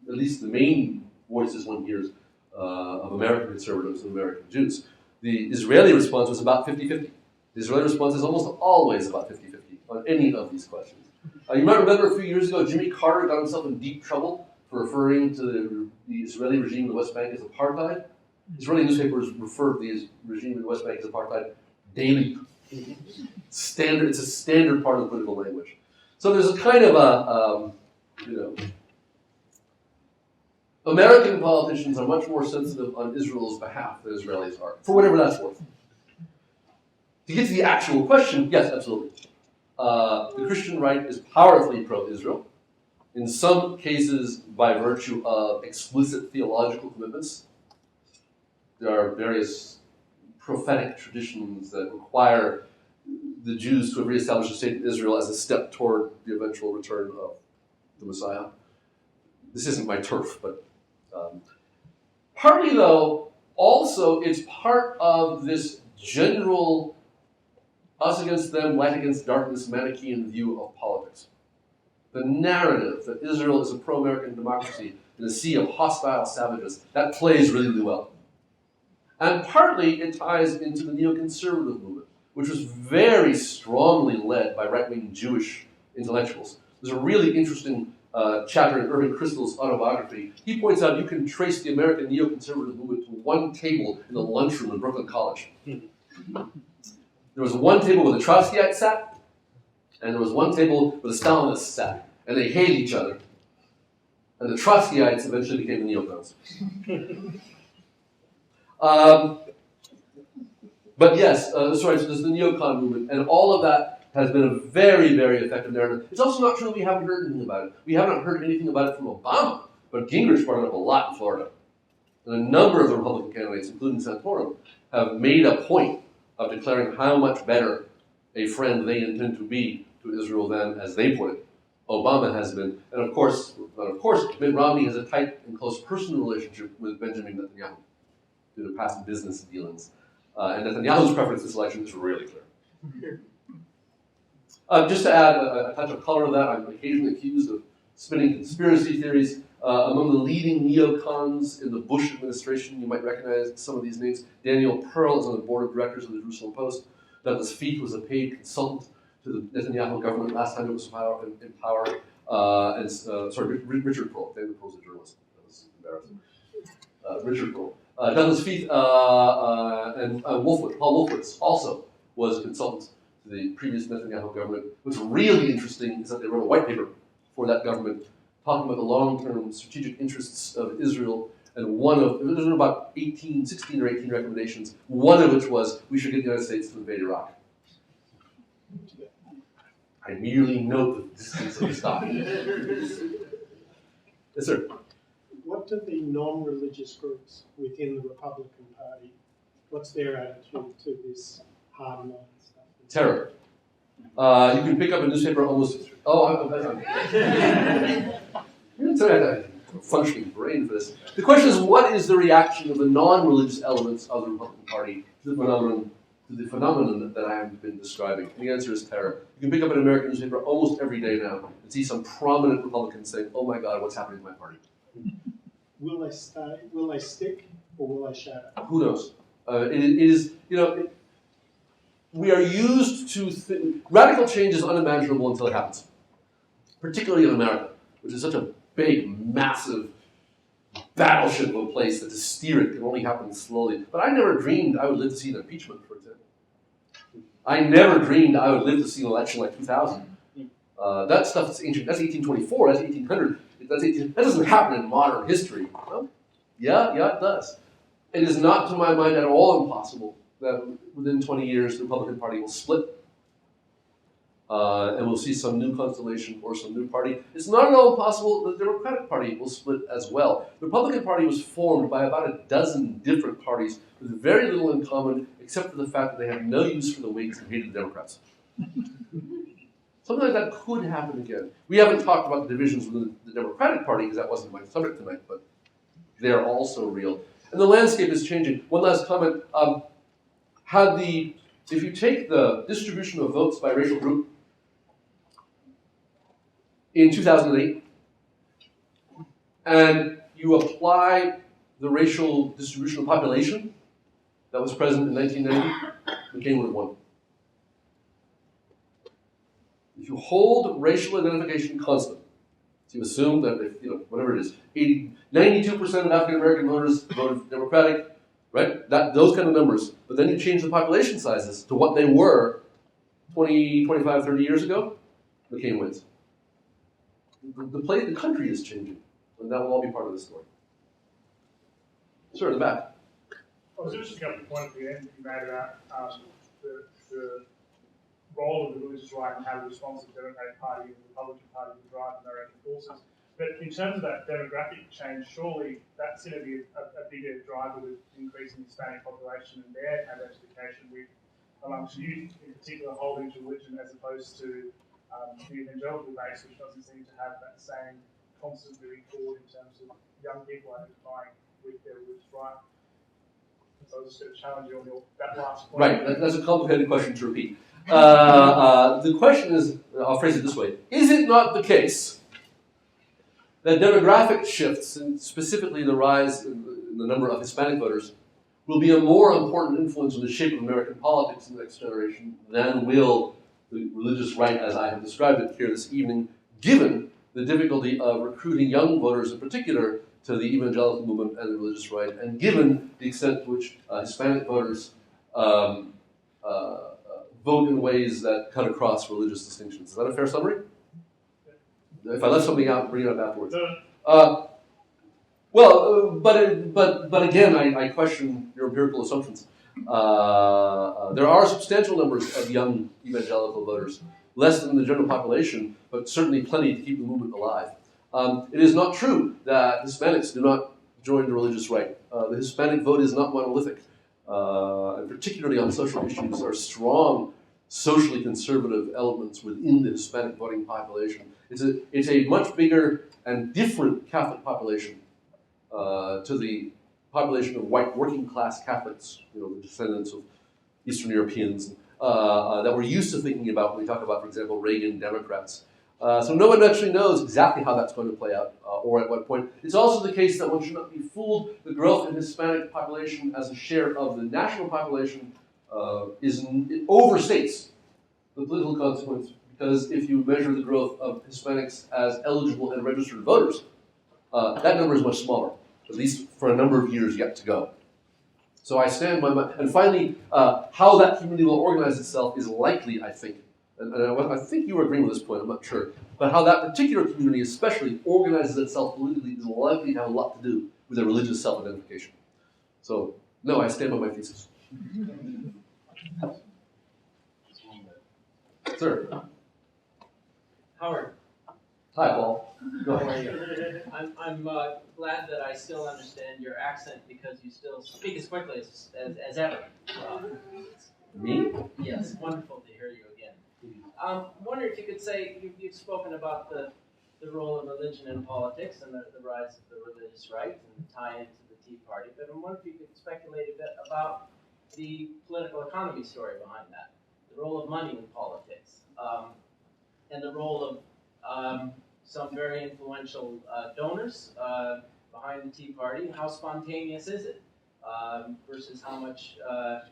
at least the main voices one hears of American conservatives and American Jews. The Israeli response was about 50-50. The Israeli response is almost always about 50-50 on any of these questions. You might remember a few years ago, Jimmy Carter got himself in deep trouble for referring to the Israeli regime in the West Bank as apartheid. Israeli newspapers refer to the regime in the West Bank as apartheid daily. It's a standard part of the political language. So there's a kind of American politicians are much more sensitive on Israel's behalf than Israelis are, for whatever that's worth. To get to the actual question, yes, absolutely. The Christian right is powerfully pro-Israel, in some cases by virtue of explicit theological commitments. There are various prophetic traditions that require the Jews to have reestablished a state in Israel as a step toward the eventual return of the Messiah. This isn't my turf, but partly, though, also it's part of this general us against them, light against darkness, Manichaean view of politics. The narrative that Israel is a pro-American democracy in a sea of hostile savages, that plays really, really well. And partly it ties into the neoconservative movement, which was very strongly led by right-wing Jewish intellectuals. There's a really interesting chapter in Irving Kristol's autobiography. He points out you can trace the American neoconservative movement to one table in the lunchroom in Brooklyn College. There was one table where the Trotskyites sat, and there was one table where the Stalinists sat, and they hated each other. And the Trotskyites eventually became the neocons. But yes, so there's the neocon movement, and all of that has been a very, very effective narrative. It's also not true that we haven't heard anything about it. We haven't heard anything about it from Obama, but Gingrich brought it up a lot in Florida. And a number of the Republican candidates, including Santorum, have made a point of declaring how much better a friend they intend to be to Israel than, as they put it, Obama has been. And of course, Mitt Romney has a tight and close personal relationship with Benjamin Netanyahu due to past business dealings. And Netanyahu's preference this election is really clear. Just to add a touch of color to that, I'm occasionally accused of spinning conspiracy theories. Among the leading neocons in the Bush administration, you might recognize some of these names. Daniel Pearl is on the board of directors of the Jerusalem Post. Douglas Feith was a paid consultant to the Netanyahu government last time it was in power. Richard Pearl. Daniel Pearl's a journalist. That was embarrassing. Richard Pearl. Douglas Feith and Paul Wolfowitz also was a consultant to the previous Netanyahu government. What's really interesting is that they wrote a white paper for that government talking about the long-term strategic interests of Israel, and there were about 16 or 18 recommendations, one of which was we should get the United States to invade Iraq. I merely note the distance of the stop. Yes, sir. What do the non-religious groups within the Republican Party, what's their attitude to this hard line stuff? Terror. You can pick up a newspaper almost. I'm sorry, I have a functioning brain for this. The question is, what is the reaction of the non-religious elements of the Republican Party to the phenomenon that I have been describing? And the answer is terror. You can pick up an American newspaper almost every day now and see some prominent Republicans saying, "Oh my God, what's happening to my party?" Will they stay? Will they stick, or will they shatter? Who knows? It is, we are used to radical change is unimaginable until it happens, particularly in America, which is such a big, massive battleship of a place that to steer it can only happen slowly. But I never dreamed I would live to see an impeachment, for example. I never dreamed I would live to see an election like 2000. That stuff is ancient. That's 1824. That's 1800. That doesn't happen in modern history. Well, yeah, it does. It is not, to my mind, at all impossible that within 20 years the Republican Party will split. And we'll see some new constellation or some new party. It's not at all impossible that the Democratic Party will split as well. The Republican Party was formed by about a dozen different parties with very little in common, except for the fact that they had no use for the Whigs and hated the Democrats. Something like that could happen again. We haven't talked about the divisions within the Democratic Party because that wasn't my subject tonight, but they're also real. And the landscape is changing. One last comment. If you take the distribution of votes by racial group in 2008, and you apply the racial distribution of population that was present in 1990, McCain would have won. If you hold racial identification constant, so you assume that whatever it is, 92% of African American voters voted Democratic, right? Those kind of numbers, but then you change the population sizes to what they were 20, 25, 30 years ago, McCain wins. The country is changing, and that will all be part of the story. Sure, in the back. I was just going to point at the end you made about the role of the religious right and how the response of the Democratic Party and the Republican Party will drive American forces. But in terms of that demographic change, surely that's going to be a bigger driver with increasing the Hispanic population and their identification with amongst youth, in particular holding to religion as opposed to the evangelical base, which doesn't seem to have that same constant moving forward in terms of young people identifying with their religious right. So I was just going to challenge you on that last point. Right, that's a complicated question to repeat. The question is, I'll phrase it this way, is it not the case that demographic shifts, and specifically the rise in the number of Hispanic voters, will be a more important influence on the shape of American politics in the next generation than will the religious right as I have described it here this evening, given the difficulty of recruiting young voters in particular to the evangelical movement and the religious right, and given the extent to which Hispanic voters vote in ways that cut across religious distinctions. Is that a fair summary? If I left something out, bring it up afterwards. But again, I question your empirical assumptions. There are substantial numbers of young evangelical voters, less than the general population, but certainly plenty to keep the movement alive. It is not true that Hispanics do not join the religious right. The Hispanic vote is not monolithic, and particularly on social issues. There are strong socially conservative elements within the Hispanic voting population. It's a much bigger and different Catholic population to the population of white working class Catholics, the descendants of Eastern Europeans, that we're used to thinking about when we talk about, for example, Reagan Democrats. So no one actually knows exactly how that's going to play out or at what point. It's also the case that one should not be fooled. The growth in Hispanic population as a share of the national population it overstates the political consequence, because if you measure the growth of Hispanics as eligible and registered voters, that number is much smaller, at least for a number of years yet to go. So I stand by my, and finally, how that community will organize itself is likely, I think, and I think you were agreeing with this point, I'm not sure, but how that particular community especially organizes itself politically is likely to have a lot to do with their religious self-identification. So, no, I stand by my thesis. Sir. Howard. Hi, Paul. Go How are ahead. you? I'm glad that I still understand your accent because you still speak as quickly as ever. Me? Yes, wonderful to hear you again. Wonder if you could say, you've spoken about the role of religion in politics and the rise of the religious right and the tie into the Tea Party, but I wonder if you could speculate a bit about the political economy story behind that, the role of money in politics, and the role of some very influential donors behind the Tea Party. How spontaneous is it versus how much are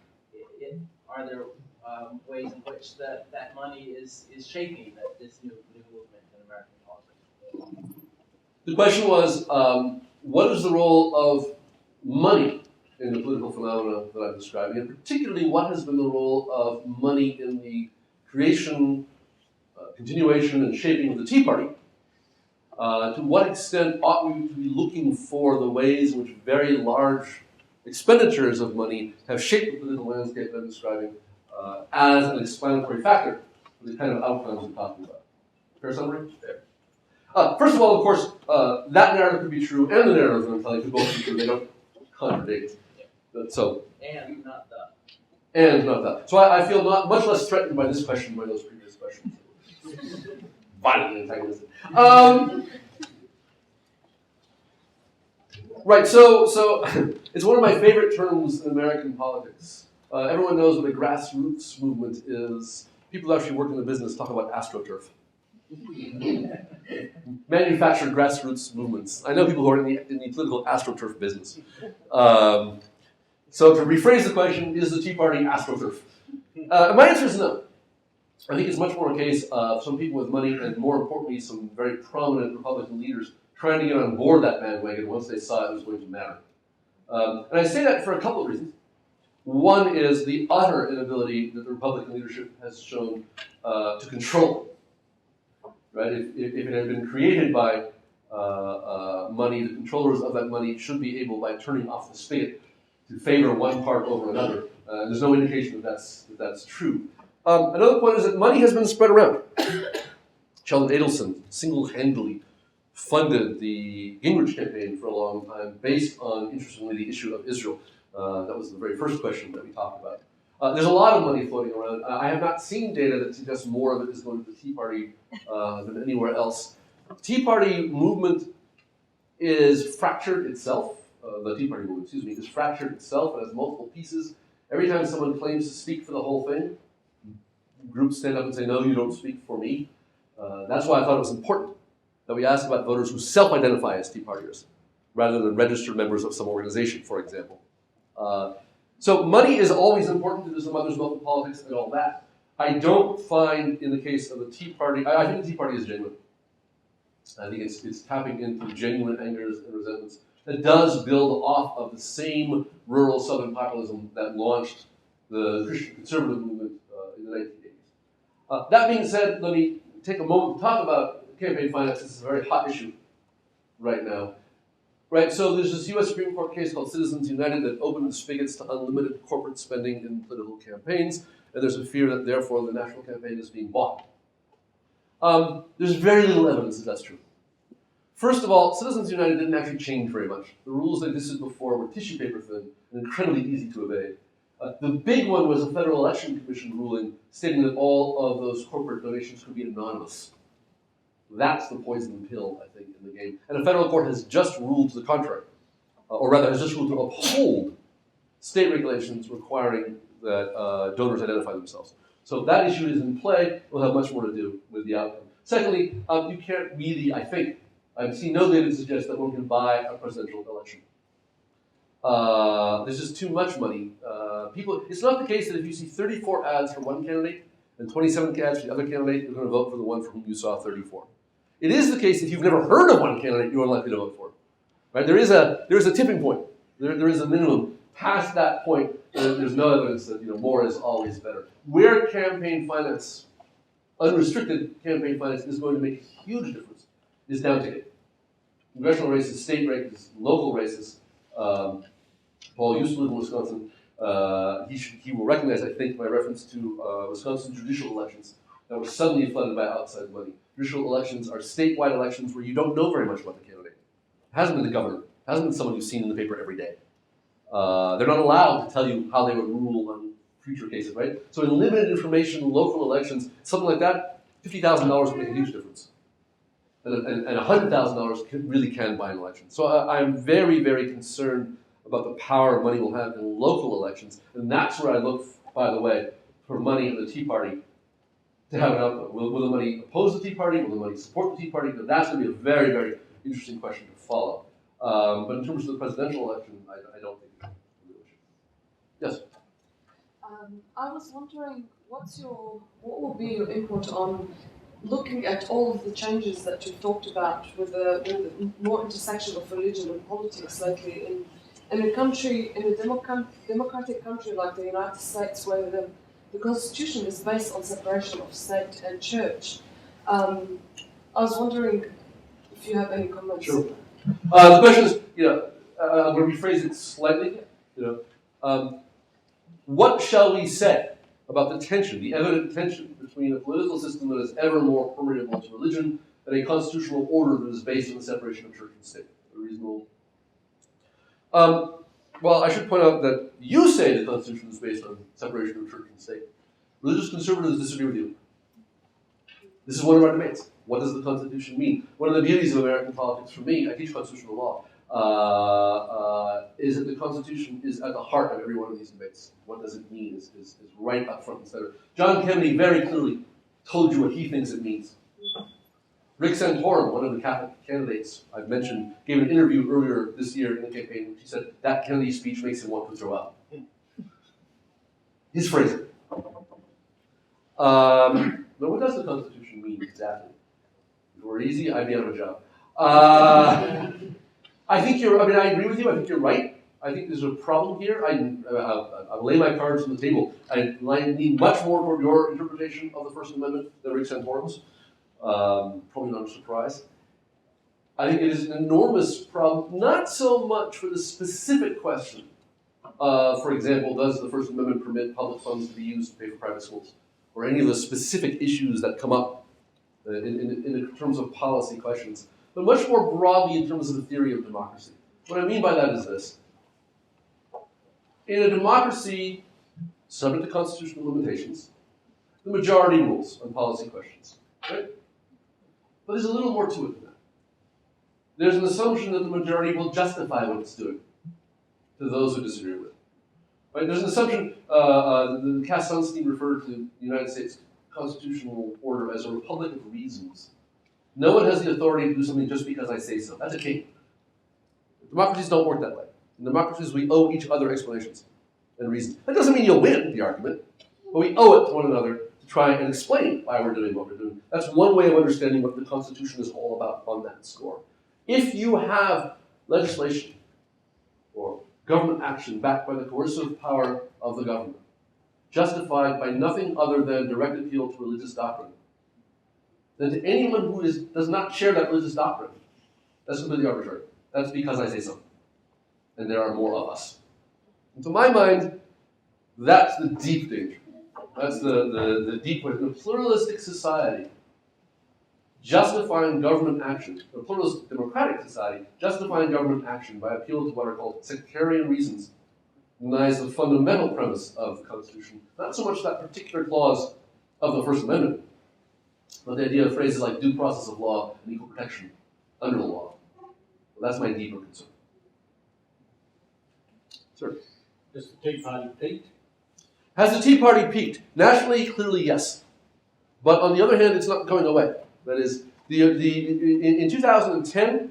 there ways in which that money is shaping this new movement in American politics? The question was, what is the role of money in the political phenomena that I'm describing, and particularly what has been the role of money in the creation, continuation, and shaping of the Tea Party? To what extent ought we to be looking for the ways in which very large expenditures of money have shaped the political landscape that I'm describing as an explanatory factor for the kind of outcomes we're talking about? Fair summary? Fair. First of all, of course, that narrative could be true, and the narrative I'm telling could both be true. They don't contradict. So, And not the. and not that. So I feel much less threatened by this question than by those previous questions. Violently antagonistic. Right, so it's one of my favorite terms in American politics. Everyone knows what a grassroots movement is. People who actually work in the business talk about AstroTurf. Manufactured grassroots movements. I know people who are in the political AstroTurf business. So to rephrase the question, is the Tea Party AstroTurf? My answer is no. I think it's much more a case of some people with money, and more importantly, some very prominent Republican leaders trying to get on board that bandwagon once they saw it was going to matter. And I say that for a couple of reasons. One is the utter inability that the Republican leadership has shown to control. Right? If it had been created by money, the controllers of that money should be able, by turning off the spigot, to favor one part over another. There's no indication that that's true. Another point is that money has been spread around. Sheldon Adelson single-handedly funded the Gingrich campaign for a long time based on, interestingly, the issue of Israel. That was the very first question that we talked about. There's a lot of money floating around. I have not seen data that suggests more of it is going to the Tea Party than anywhere else. The Tea Party movement is fractured itself. The Tea Party movement, is fractured itself. It has multiple pieces. Every time someone claims to speak for the whole thing, groups stand up and say, no, you don't speak for me. That's why I thought it was important that we ask about voters who self-identify as Tea Partiers, rather than registered members of some organization, for example. So money is always important to the mother's milk of politics and all that. I don't find, in the case of the Tea Party, I think the Tea Party is genuine. I think it's tapping into genuine angers and resentments that does build off of the same rural Southern populism that launched the Christian conservative movement in the 1980s. That being said, let me take a moment to talk about campaign finance. This is a very hot issue right now. Right, so there's this U.S. Supreme Court case called Citizens United that opened the spigots to unlimited corporate spending in political campaigns, and there's a fear that therefore the national campaign is being bought. There's very little evidence that that's true. First of all, Citizens United didn't actually change very much. The rules that existed before were tissue paper thin and incredibly easy to evade. The big one was a Federal Election Commission ruling stating that all of those corporate donations could be anonymous. That's the poison pill, I think, in the game. And a federal court has just ruled to the contrary, or rather has just ruled to uphold state regulations requiring that donors identify themselves. So that issue is in play. Will have much more to do with the outcome. Secondly, you can't really, I think, I've seen no data to suggest that one can buy a presidential election. There's just too much money. It's not the case that if you see 34 ads for one candidate and 27 ads for the other candidate, you're going to vote for the one for whom you saw 34. It is the case that if you've never heard of one candidate, you're unlikely to vote for it. Right? There is a tipping point. There is a minimum. Past that point, there's no evidence that more is always better. Where campaign finance, unrestricted campaign finance, is going to make a huge difference is down ticket. Congressional races, state races, local races. Paul used to live in Wisconsin. He will recognize, I think, my reference to Wisconsin judicial elections that were suddenly flooded by outside money. Judicial elections are statewide elections where you don't know very much about the candidate. It hasn't been the governor. It hasn't been someone you've seen in the paper every day. They're not allowed to tell you how they would rule on future cases, right? So in limited information, local elections, something like that, $50,000 would make a huge difference. And $100,000 really can buy an election. So I'm very, very concerned about the power money will have in local elections. And that's where I look, by the way, for money in the Tea Party to have an output. Will the money oppose the Tea Party? Will the money support the Tea Party? That's going to be a very, very interesting question to follow. But in terms of the presidential election, I don't think it's a real issue. Yes? I was wondering, what will be your input on looking at all of the changes that you've talked about with the more intersection of religion and politics lately in a country, in a democratic country like the United States, where the Constitution is based on separation of state and church. I was wondering if you have any comments. Sure. The question is, I'm going to rephrase it slightly. What shall we say about the tension, the evident tension between a political system that is ever more permeable to religion and a constitutional order that is based on the separation of church and state? A reasonable. Well, I should point out that you say the Constitution is based on separation of church and state. Religious conservatives disagree with you. This is one of our debates. What does the Constitution mean? One of the beauties of American politics for me, I teach constitutional law, is that the Constitution is at the heart of every one of these debates. What does it mean is right up front and center. John Kennedy very clearly told you what he thinks it means. Rick Santorum, one of the Catholic candidates I've mentioned, gave an interview earlier this year in the campaign in which he said that Kennedy speech makes him want to throw up. His phrasing. But what does the Constitution mean exactly? If it were easy, I'd be out of a job. I agree with you. I think you're right. I think there's a problem here. I'll lay my cards on the table. I need much more toward your interpretation of the First Amendment than Rick Santorum's. Probably not a surprise. I think it is an enormous problem, not so much for the specific question. For example, does the First Amendment permit public funds to be used to pay for private schools? Or any of the specific issues that come up in terms of policy questions, but much more broadly in terms of the theory of democracy. What I mean by that is this. In a democracy subject to constitutional limitations, the majority rules on policy questions. Right? But there's a little more to it than that. There's an assumption that the majority will justify what it's doing to those who disagree with it. Right? There's an assumption, Cass Sunstein referred to the United States constitutional order as a republic of reasons. No one has the authority to do something just because I say so. That's a king. Democracies don't work that way. In democracies, we owe each other explanations and reasons. That doesn't mean you'll win the argument, but we owe it to one another to try and explain why we're doing what we're doing. That's one way of understanding what the Constitution is all about on that score. If you have legislation or government action backed by the coercive power of the government, justified by nothing other than direct appeal to religious doctrine, then to anyone who does not share that religious doctrine, that's completely arbitrary. That's because I say so. And there are more of us. And to my mind, that's the deep danger. That's the deep way. In a pluralistic society, justifying government action, a pluralistic democratic society, justifying government action by appeal to what are called sectarian reasons denies the fundamental premise of the Constitution. Not so much that particular clause of the First Amendment, but the idea of phrases like due process of law and equal protection under the law. Well, that's my deeper concern. Sir? Does the Tea Party peak? Has the Tea Party peaked? Nationally, clearly yes. But on the other hand, it's not going away. That is, In 2010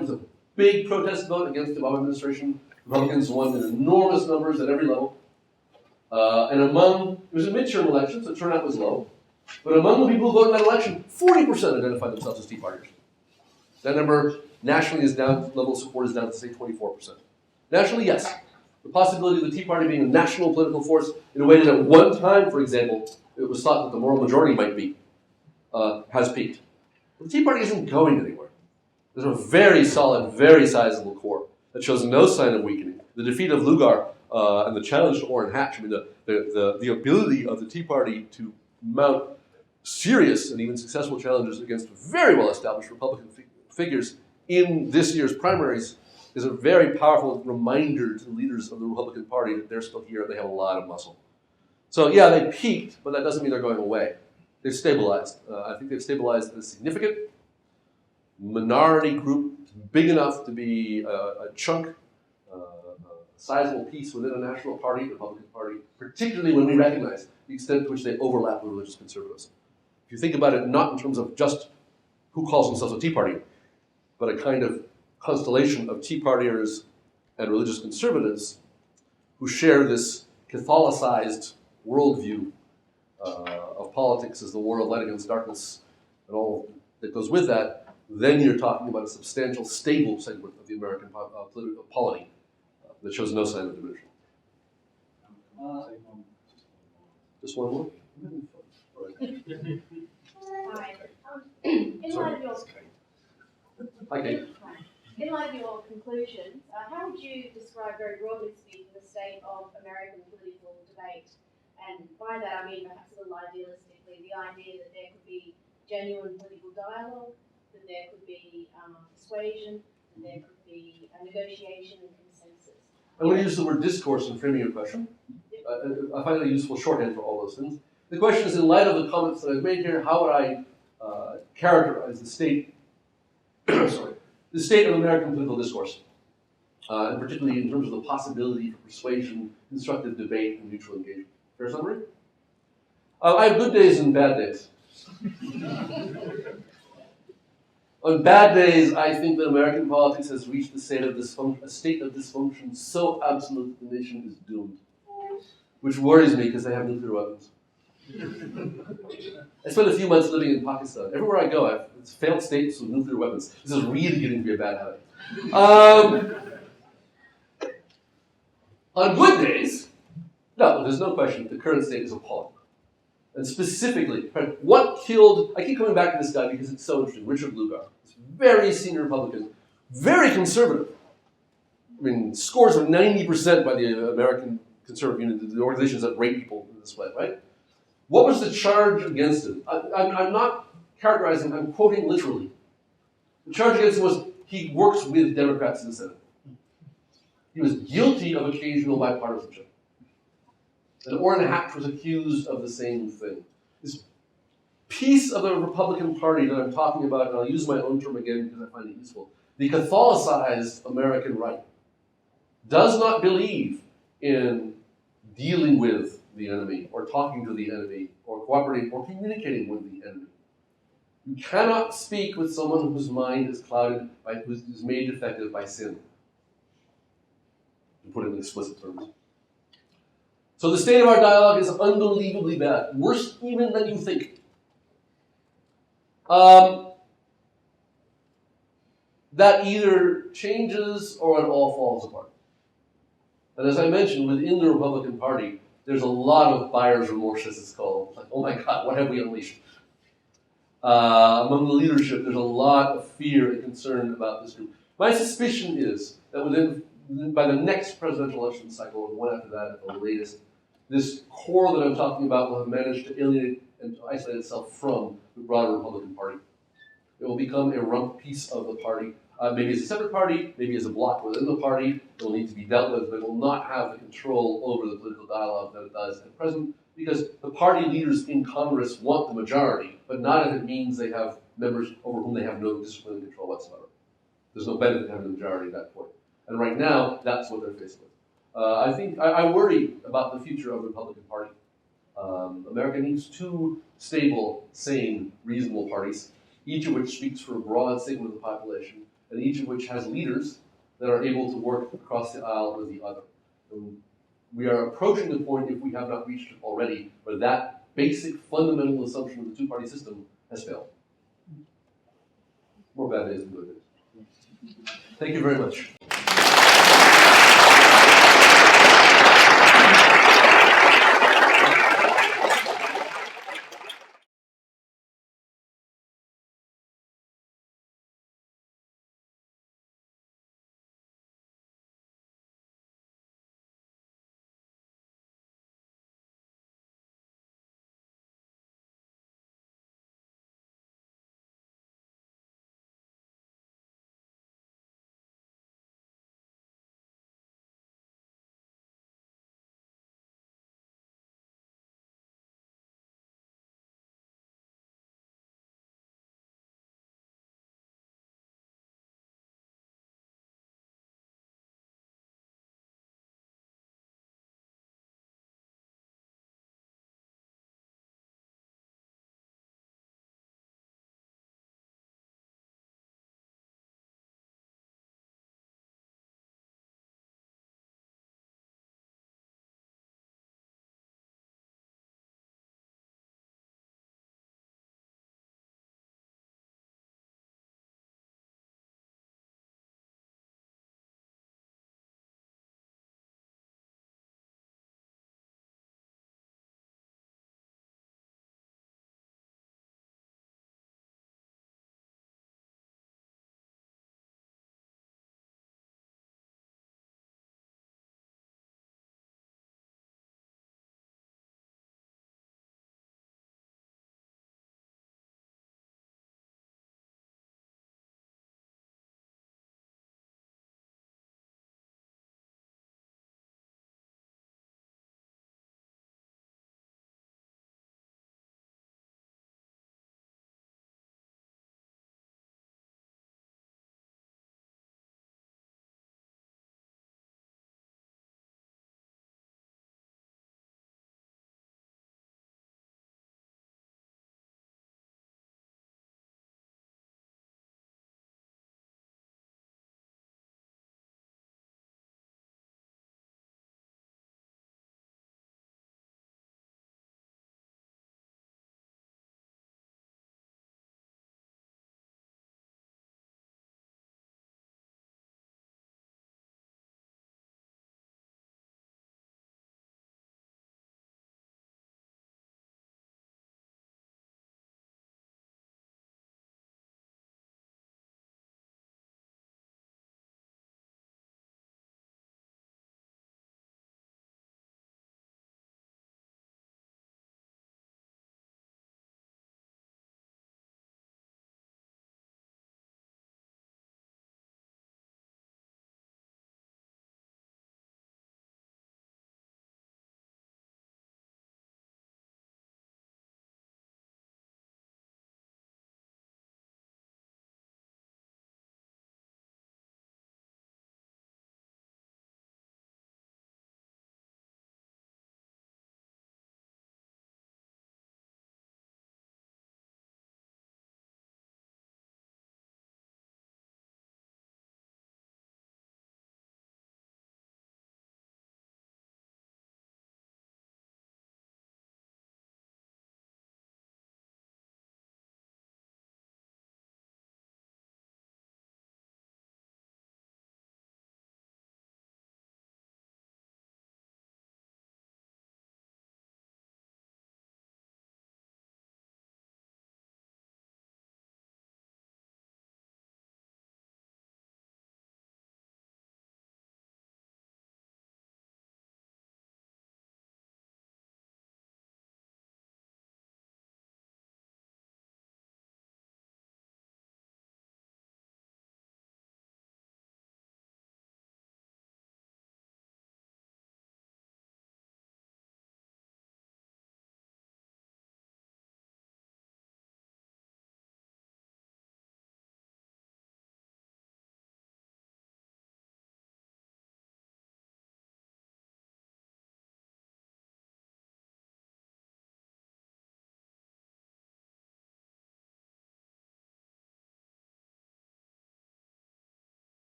was a big protest vote against the Obama administration. Republicans won in enormous numbers at every level. And it was a midterm election, so turnout was low. But among the people who voted in that election, 40% identified themselves as Tea Partiers. That number nationally is down, level of support is down to say 24%. Nationally, yes. The possibility of the Tea Party being a national political force in a way that at one time, for example, it was thought that the moral majority might be, has peaked. But the Tea Party isn't going anywhere. There's a very solid, very sizable core that shows no sign of weakening. The defeat of Lugar and the challenge to Orrin Hatch, I mean, the ability of the Tea Party to mount serious and even successful challenges against very well-established Republican figures in this year's primaries is a very powerful reminder to the leaders of the Republican Party that they're still here and they have a lot of muscle. So yeah, they peaked, but that doesn't mean they're going away. They've stabilized. I think they've stabilized as a significant minority group, big enough to be a chunk, a sizable piece within a national party, the Republican Party, particularly when we recognize the extent to which they overlap with religious conservatism. If you think about it not in terms of just who calls themselves a Tea Party, but a kind of constellation of Tea Partiers and religious conservatives who share this Catholicized worldview of politics as the war of light against darkness and all that goes with that, then you're talking about a substantial, stable segment of the American political polity that shows no sign of diminishing. Just one more? Hi. In light of your Hi, Kate. In light of your conclusions, how would you describe, very broadly speaking, the state of American political debate? And by that I mean, perhaps a little idealistically, the idea that there could be genuine political dialogue, that there could be persuasion, that there could be a negotiation and consensus. I'm going to use the word discourse in framing your question. I find it a useful shorthand for all those things. The question is, in light of the comments that I've made here, how would I characterize the state, the state of American political discourse, and particularly in terms of the possibility for persuasion, constructive debate, and mutual engagement. Fair summary? I have good days and bad days. On bad days, I think that American politics has reached a state of dysfunction so absolute that the nation is doomed, which worries me because they have nuclear weapons. I spent a few months living in Pakistan. Everywhere I go, it's failed states with nuclear weapons. This is really getting to be a bad habit. On good days, no, there's no question the current state is appalling. And specifically, what killed, I keep coming back to this guy because it's so interesting, Richard Lugar, this very senior Republican, very conservative. I mean, scores of 90% by the American Conservative Union, the organizations that rate people in this way, right? What was the charge against him? I'm not characterizing, I'm quoting literally. The charge against him was he works with Democrats in the Senate. He was guilty of occasional bipartisanship. And Orrin Hatch was accused of the same thing. This piece of the Republican Party that I'm talking about, and I'll use my own term again because I find it useful, the Catholicized American right, does not believe in dealing with the enemy, or talking to the enemy, or cooperating, or communicating with the enemy. You cannot speak with someone whose mind is clouded, who's made defective by sin, to put it in explicit terms. So the state of our dialogue is unbelievably bad, worse even than you think. That either changes or it all falls apart. And as I mentioned, within the Republican Party, there's a lot of buyer's remorse, as it's called. Like, oh my God, what have we unleashed? Among the leadership, there's a lot of fear and concern about this group. My suspicion is that by the next presidential election cycle, and one after that at the latest, this core that I'm talking about will have managed to alienate and to isolate itself from the broader Republican Party. It will become a rump piece of the party, maybe as a separate party, maybe as a bloc within the party. It will need to be dealt with, but it will not have the control over the political dialogue that it does at present, because the party leaders in Congress want the majority, but not if it means they have members over whom they have no discipline and control whatsoever. There's no benefit in having the majority at that point. And right now, that's what they're faced with. I worry about the future of the Republican Party. America needs two stable, sane, reasonable parties, each of which speaks for a broad segment of the population, and each of which has leaders that are able to work across the aisle with the other. And we are approaching the point, if we have not reached it already, where that basic fundamental assumption of the two-party system has failed. More bad days than good days. Thank you very much.